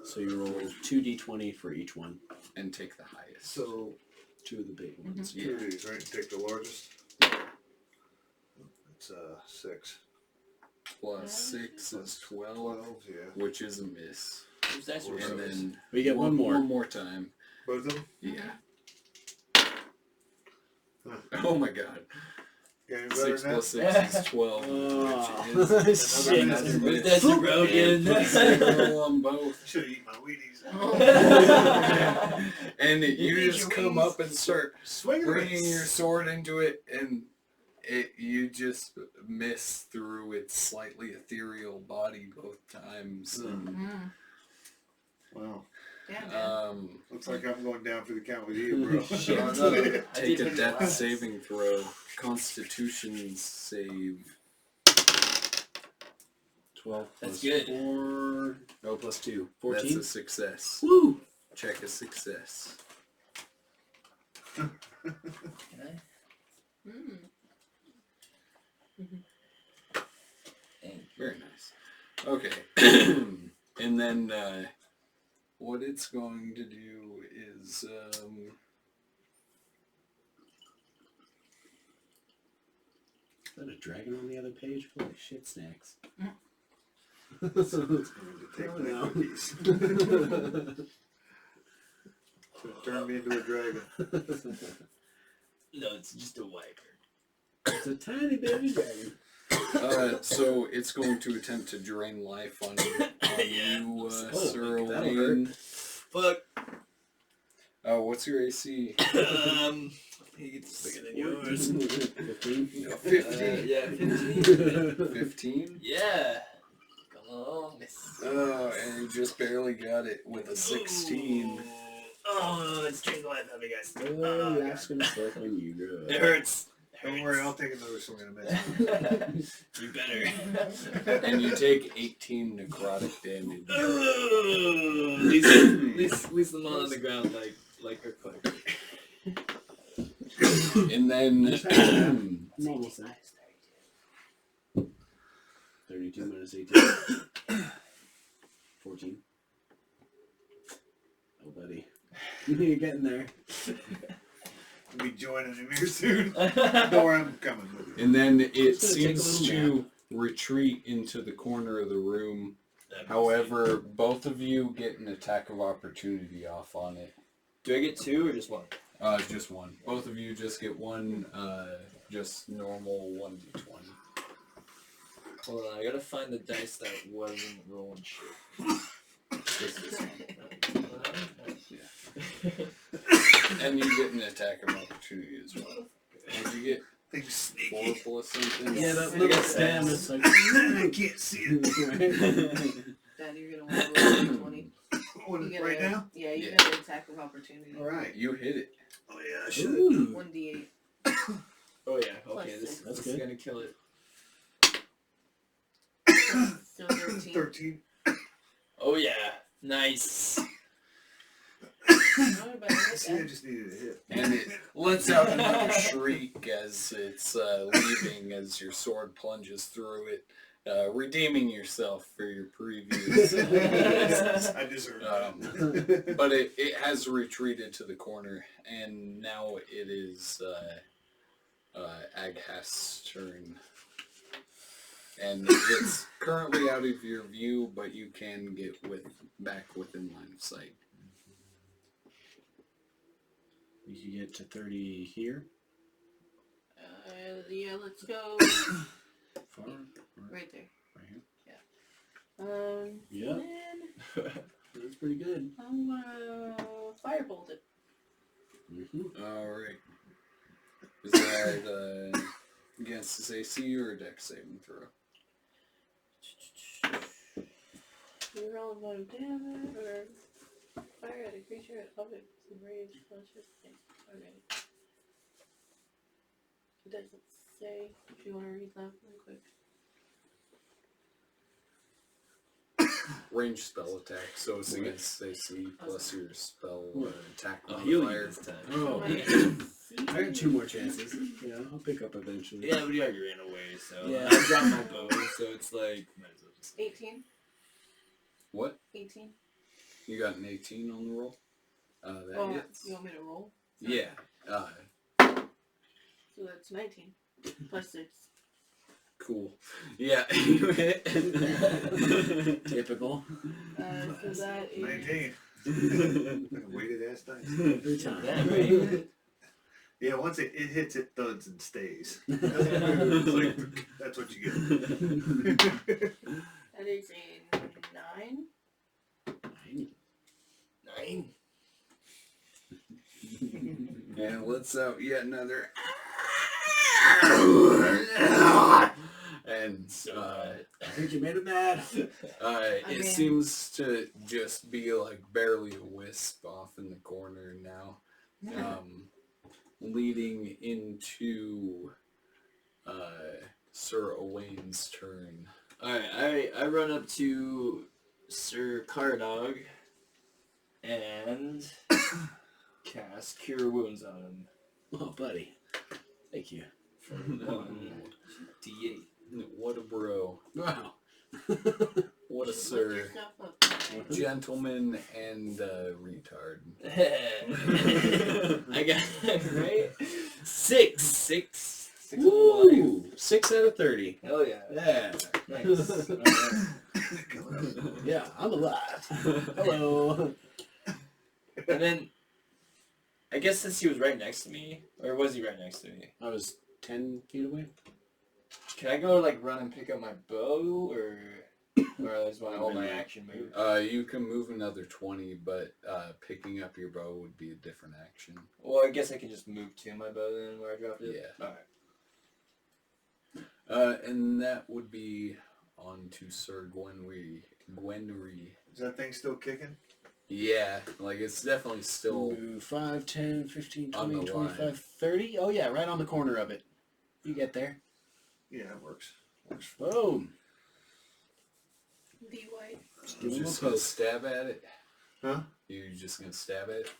So you roll 2d20 for each one. And take the highest. So 2 of the big ones. Yeah. two of these, right? Take the largest. It's 6. Plus 6 is 12, 12, yeah. which is a miss. Who's that Or sort And of- then We get one more. One more time. Both of them? Yeah. Oh my god. Got any 6 better plus than 6 is 12, Oh, which is shit. another miss. That's a broken. And roll on both. I should have eaten my Wheaties. And you eat just your come wings. up and start Swing bringing your sword into it, and you just miss through its slightly ethereal body both times. And, Mm. Wow. Damn, man. Looks like I'm going down for the count with you, bro. Shit. take a did death relax. saving throw. Constitution save. 12 That's plus good. 4. Oh, plus 2. 14. That's a success. Woo! Check a success. Can I? Mm. Thank you. Very nice. Okay. And then what it's going to do is Is that a dragon on the other page? Holy shit snacks. It's going to take Oh, my no. cookies. Turn me into a dragon. No, it's just a wiper. It's a tiny baby dragon. so it's going to attempt to drain life on Yeah. you, Oh, Sir that'll Owain. Fuck. What's your AC? I think it's Bigger than yours. 15. 15. Yeah, 15. 15? Yeah. Come on, miss. And you just barely got it with a 16. Ooh. Oh, it's changed life, happy guys. Oh, that's gonna start when you grow. It hurts. Don't worry, I'll take another swing in a minute. You better. And you take 18 necrotic damage. Ooh. At least them all on the ground like her foot. And then I'm almost there. 32 minus 18. 14. Oh, buddy. You're getting there. I'll be joining him here soon. Or I'm coming with you. and then it Just gonna take a seems little to retreat into the corner of the room. However, both of you get an attack of opportunity off on it. Do I get 2 or just 1? Just one. Both of you just get one, just normal 1d20. Hold on, I gotta find the dice that wasn't rolling shit. Just this one. And you get an attack of opportunity as well. What'd you get? Things 4 sneaky. plus something? Yeah, that I little guess stem that's- is like... I can't see it. Dad, you're gonna want to roll a 20. What, You get right a, now? Yeah, you Yeah. get an attack of opportunity. Alright. You hit it. Oh yeah, I should. Ooh. 1d8. Oh yeah, Plus okay, this 6. That's is good. gonna kill it. So 13. 13. Oh yeah, nice. Not about it, See, I Dad. just needed a hit. And it lets out another shriek as it's leaving, as your sword plunges through it, redeeming yourself for your previous. I deserve it. But it has retreated to the corner, and now it is Aghast's turn. And it's currently out of your view, but you can get back within line of sight. You can get to 30 here. Yeah, let's go Far. right there. Right here. Yeah. Yep. Then That's pretty good. I'm gonna firebolt it. Mm-hmm. Alright. Is that against his AC or a dex saving throw? You roll one damage or fire at a creature at object in range. Okay. It doesn't say. If you want to read that real quick. Range spell attack, so it's against AC plus your spell attack I'll modifier. heal you this time. Oh, I I got 2 more chances. Yeah, I'll pick up eventually. Yeah, but you already ran away, so Yeah. I dropped my bow, so it's like might as well just 18. What? 18. You got an 18 on the roll? That Oh, hits. you want me to roll? Yeah. So that's 19. Plus 6. Cool. Yeah. You hit. Typical. So that is 19. Weighted ass dice. Every time. that, right? Yeah, once it hits, it thuds and stays. It's like, that's what you get. That is a 9. 9. And let's out yet another. And I think you made it mad. it mean- seems to just be like barely a wisp off in the corner now, leading into Sir Owain's turn. Alright, I run up to Sir Cardog and cast Cure Wounds on him. Oh, buddy. Thank you. From 1 D8. What a bro! Wow. What a Look sir! yourself up. Gentleman and retard. I got right. 6. Woo! 6 out of 30. Hell yeah. Yeah. Nice. Yeah, I'm alive. Hello. And then, I guess since he was right next to me, or was he right next to me? I was 10 feet away. Can I go like run and pick up my bow, or is my all my action move? You can move another 20, but picking up your bow would be a different action. Well, I guess I can just move to my bow then where I dropped it. Yeah. All right. And that would be on to Sir Gwenry. Is that thing still kicking? Yeah, like it's definitely still. Move 5, 10, 15, On 20, the 25, line. 30. Oh, yeah, right on the corner of it. You get there. Yeah, it works. Boom. D white. Give You're him a just gonna poke. stab at it? Huh? You're just gonna stab at it?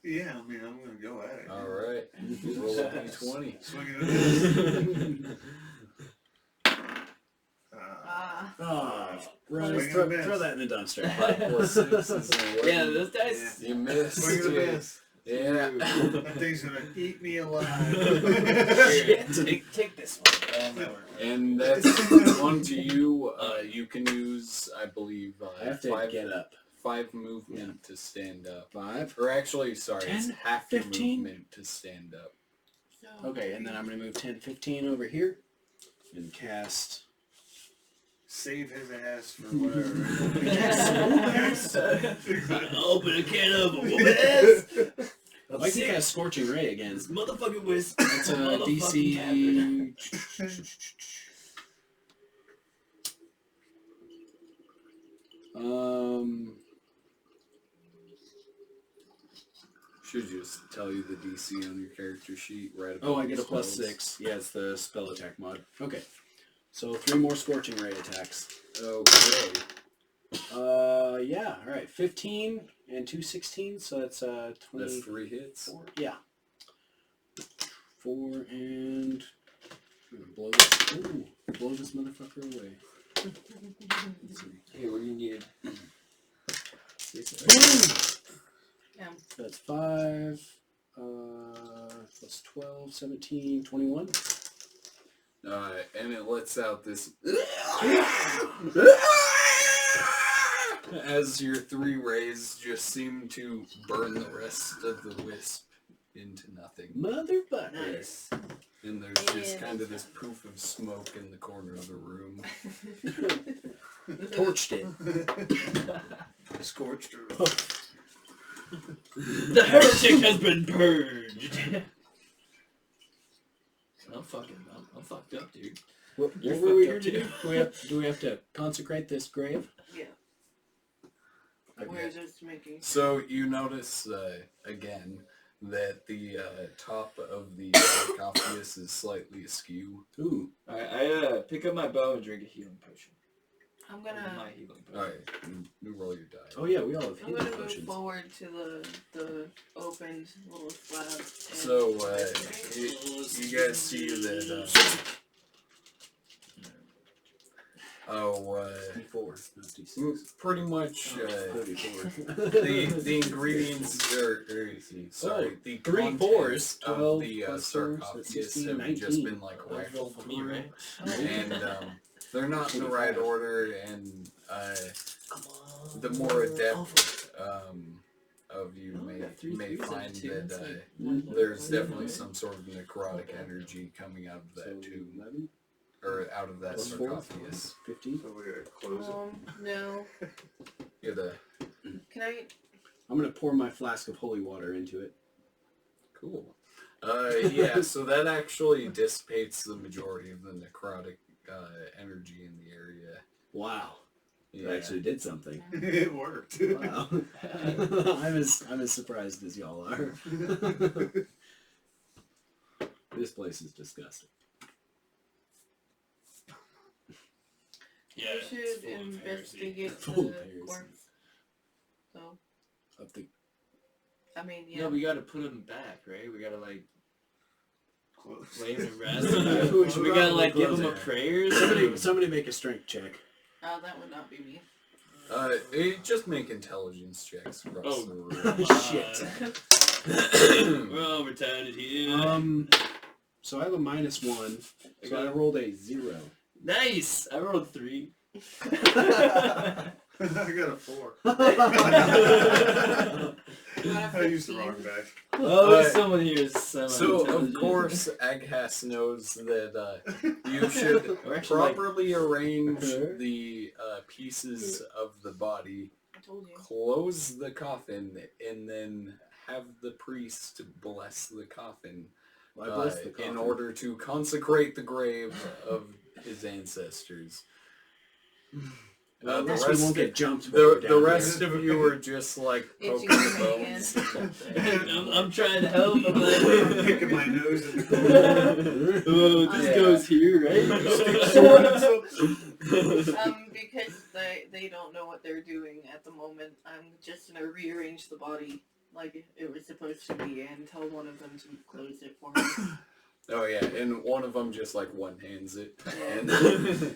Yeah, I mean, I'm gonna go at it. Alright. Roll a d20. Swing it at this. Oh, Swing and throw a miss. that in the dumpster. 5 plus 6 is an 11. Yeah, those dice. You missed. Swing and a dude. miss. Yeah. That thing's gonna eat me alive. Here, take this one. And that's on to you. You can use, I believe, I have to get up. 5 movement to stand up. 5. Or actually, sorry, it's 10, half your 15? movement to stand up. So, Okay, and then I'm going to move 10, 15 over here and cast. Save his ass for whatever. Open a can of whoop-ass. I can cast Scorching Ray again. This motherfucking wisp. That's a DC. Should just tell you the DC on your character sheet right above Oh, I get your a plus spells. 6. Yeah, it's the spell attack mod. Okay. So 3 more Scorching Ray attacks. Okay. Yeah, alright. 15 and 2 16, so that's 20. That's 3 hits. 4, yeah. 4 and blow this motherfucker away. Let's see. Hey, what do you need? yeah. That's 5 plus 12, 17, 21. And it lets out this as your 3 rays just seem to burn the rest of the wisp into nothing. Motherfucker. Nice. And there's just kind of this poof of smoke in the corner of the room. Torched it. Scorched her. The heretic has been purged. I'm fucked up, dude. What You're were we fucked here up, to do? Do we have to consecrate this grave? Yeah. Where is this making? So you notice again that the top of the sarcophagus is slightly askew. Ooh. I pick up my bow and drink a healing potion. I'm My gonna healing potion. Alright, you roll your die. Oh yeah, we all have I'm healing gonna move potions. forward to the opened little slab. and- So you guys see that D4, not D6. pretty much 34. the ingredients sorry, the 3 contents 4s, of 12 the plus 4, so sarcophagus 16, have 19. just been like rifled For me, right? and they're not in the right 25. order, and Come on. the more adept of you Oh, I got three may threes and a find two. that That's like one more. there's definitely some sort of necrotic energy coming out of that So tomb, 11 or out of that plus 4, sarcophagus. 15. So we gotta close it. No. Yeah, Can I? I'm going to pour my flask of holy water into it. cool. Yeah, so that actually dissipates the majority of the necrotic energy in the area. Wow. Yeah. It actually did something. It worked. Wow. I'm as surprised as y'all are. This place is disgusting. Yeah. We it's should full of heresy. investigate Full the of heresy. corpse. So, Up the I mean, yeah. No, we gotta put him back, right? We gotta like Close. lay him to rest. We should We gotta like probably give him a close it. prayer. somebody make a strength check. That would not be me. Just make intelligence checks across Oh, the room. Shit. We're all retarded here. So I have a -1. So I rolled a 0. Nice! I rolled 3. I got a 4. I used the wrong die. Oh, someone here is So, of course, Aghas knows that you should We're actually, like, properly arrange the pieces of the body, I told you. close the coffin, and then have the priest bless the coffin, Well, I blessed the coffin. in order to consecrate the grave of his ancestors. Well, the at least we rest won't of- get jumped. while we're The down rest here. of you are just like Itching poking my the hand. bones. I'm trying to help. I'm like, Picking my nose and oh, this Yeah. goes here, right? Because they don't know what they're doing at the moment. I'm just gonna rearrange the body like it was supposed to be and tell one of them to close it for me. Oh yeah, and one of them just like one hands it, Yeah. and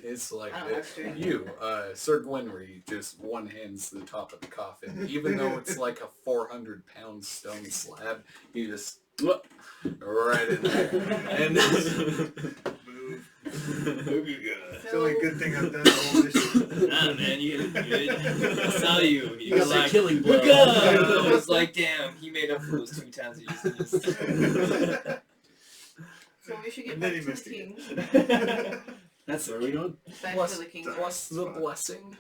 it's like I don't have strength. you, Sir Gwynry, just one hands the top of the coffin, even though it's like a 400-pound stone slab. You just right in there, and move. Hope you're good. It's the only good thing I've done all this. Nah, man, you did good. I saw you. You got that like, killing blow. we're good. I was like, damn, he made up for those 2 times he used So we should get And back then he to the missed king. That's Where are we going? Back plus, to the king. plus the blessing.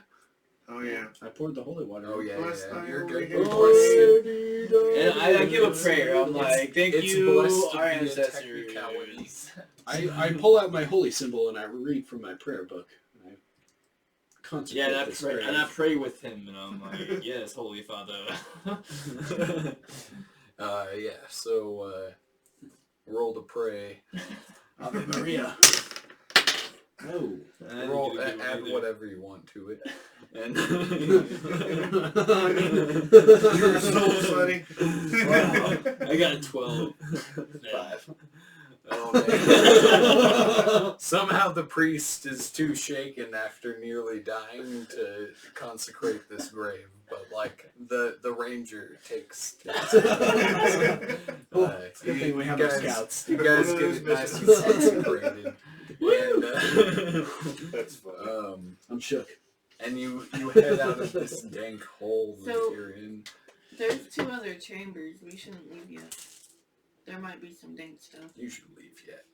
Oh yeah. I poured the holy water. Oh yeah, Bless yeah, thy you're holy good. hand. And I give a prayer. I'm like, thank It's you, blessed to our be a ancestors. technicality. I pull out my holy symbol and I read from my prayer book. I consecrate Yeah, and I this pray, grave. and I pray with him, and I'm like, yes, Holy Father. Yeah. So roll to pray. Ave Maria. Oh. Roll, add whatever you want to it, and Your soul, buddy. Wow. I got a 12. 5. Oh, man. Somehow the priest is too shaken after nearly dying to consecrate this grave, but like the ranger takes. Good thing we have our scouts. You guys get it nice and consecrated, and That's fun. I'm shook. and you head out of this dank hole that So- you're in. There's 2 other chambers. We shouldn't leave yet. There might be some dank stuff. You should leave yet.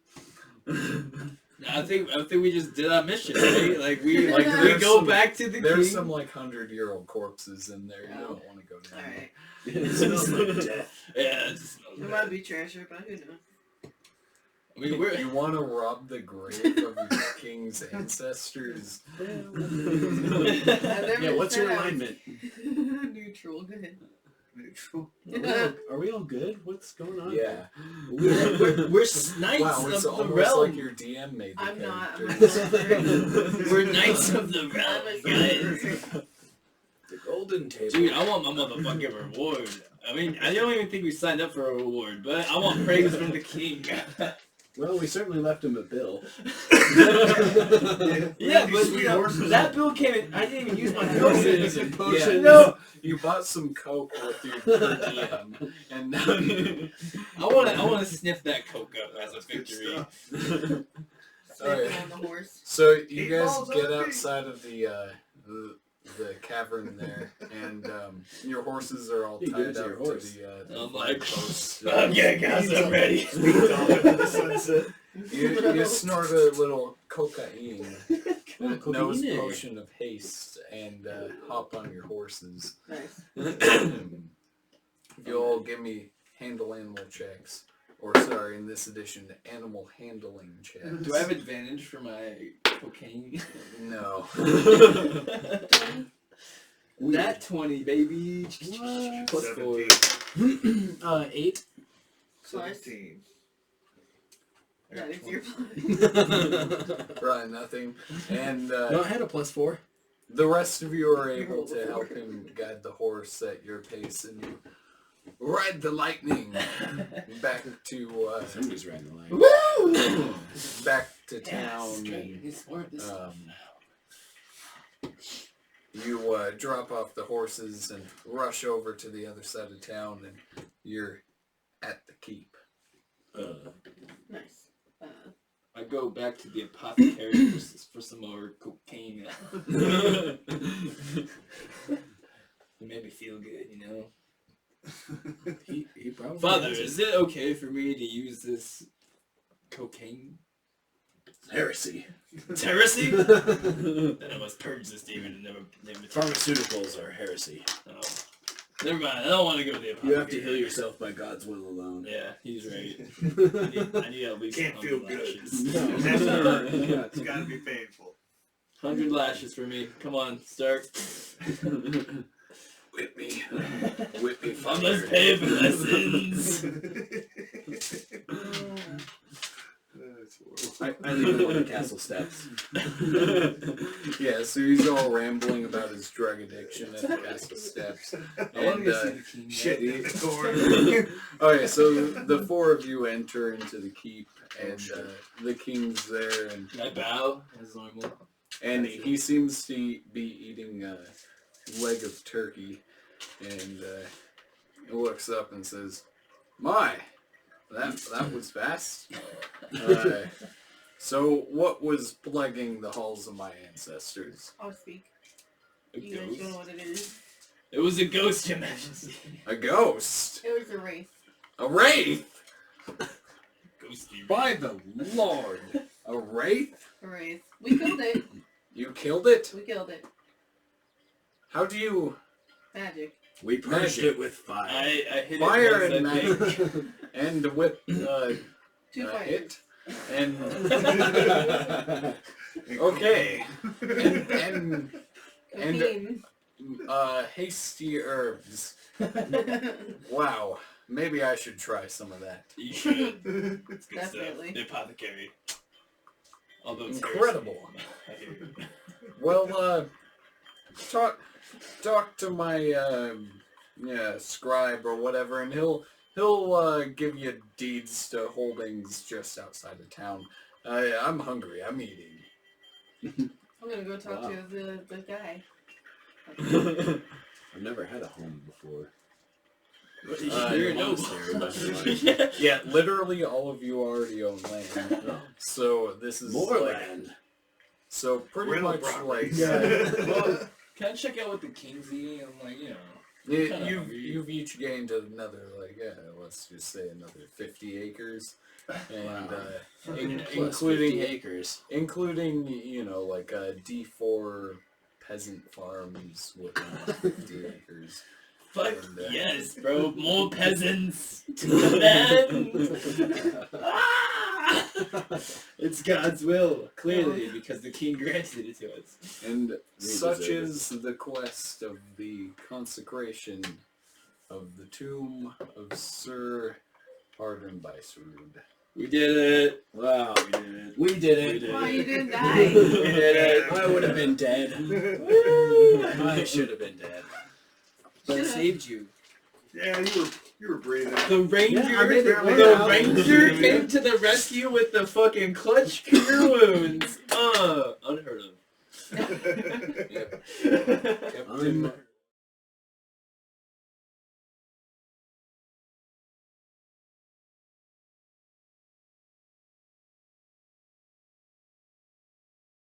I think we just did our mission, right? Like we There's go some- back to the There's king. some like 100-year-old corpses in there. You Oh. don't want to go down. Alright. It smells like death. Yeah, it smells There bad. might be treasure, but who knows? I mean, we're You want to rob the grave of your king's ancestors? I've never Yeah, what's your said I was alignment? Neutral, good. Neutral. Are we all good? What's going on? Yeah. we're knights Wow, it's of the almost realm. like your DM made the I'm not. I'm character. not. We're knights of the realm, I'm a guys. The golden table. Dude, I want my motherfucking reward. I mean, I don't even think we signed up for a reward, but I want praise from the king. Well, we certainly left him a bill. Yeah, but Sweet you know, horses. that bill came in. I didn't even use my potions. and potions. No, You bought some coke with your per DM, and now I want to sniff that coke up as a That's good victory. Sniffing on the horse. so you He guys falls get on me. outside of the the cavern there, and your horses are all You tied good to up your to horse. the I'm like, post. okay, guys, I'm ready. Speeds off into the sunset. You snort a little cocaine, a nose cocaine. potion of haste, and hop on your horses. Nice. If you all give me handle animal checks, or sorry, in this edition, animal handling checks. Do I have advantage for my cocaine? No. That 20, baby. What? Plus 4. 8. 17. I got That is 20. your Probably nothing. And No, I had a +4. the rest of you are able to help him guide the horse at your pace, and you ride the lightning back to Somebody's riding the line. Woo! back to town. You drop off the horses and rush over to the other side of town, and you're at the keep. Nice. I go back to the apothecary for some more cocaine. It made me feel good, you know. He probably Father, has it. is it okay for me to use this cocaine? Heresy. It's heresy? Then I must purge this demon and never Pharmaceuticals are heresy. Oh. Never mind, I don't want to go to the apothecary. You have to heal yourself by God's will alone. Yeah, he's right. I need at least Can't 100 feel good. lashes. That's hurt. It's got to be painful. 100 lashes for me. Come on, start. Whip me. Whip me, I father. must pay for my sins. I leave him on the castle steps. Yeah, so he's all rambling about his drug addiction at the castle steps. I want to And, go see the king. Shit in the corner. okay, so the four of you enter into the keep, and the king's there, and Can I bow as normal? he seems to be eating a leg of turkey, and he looks up and says, "My, that was fast." So what was plaguing the halls of my ancestors? I'll speak. A You guys don't know ghost? what it is. It was a ghost, Your Majesty. A ghost? It was a wraith. A wraith? Ghosty. By the Lord! A wraith? A wraith. We killed it. You killed it? We killed it. How do you... Magic. We purged it with fire. I hit Fire it and once, I think. magic. And with 2 fires. hit? And... okay. And Cocaine. hasty herbs. Wow. Maybe I should try some of that. You should. It's good Definitely. stuff. The apothecary. Although it's Incredible. I hear you. Well, talk to my scribe or whatever, and he'll give you deeds to holdings just outside of town. I'm hungry. I'm eating. I'm gonna go talk Wow. to the guy. I've never had a home before. You're a no monastery, by the way. Yeah. Yeah, literally all of you already own land, Oh. so this is More like, land. so pretty Rental much property. like Well, can I check out what the king's eating? I'm like, you know. Kinda hungry. you've each gained another let's just say another 50 acres, and Wow. including 50 acres. including like D4 peasant farms with 50 acres. Fuck And, yes, bro. More peasants to the land. Ah! It's God's will, clearly, because the king granted it to us. And such deserve it. is the quest of the consecration of the tomb of Sir Pardarn Beisrudd. We did it. Wow, we did it. We did it. We did Why it. you didn't die? We did it. I would have been dead. I should have been dead. But I Should've. saved you. Yeah, you were breathing. The ranger, Yeah, I made it way the out. ranger came to the rescue with the fucking clutch cure wounds. Unheard of. Yep. I'm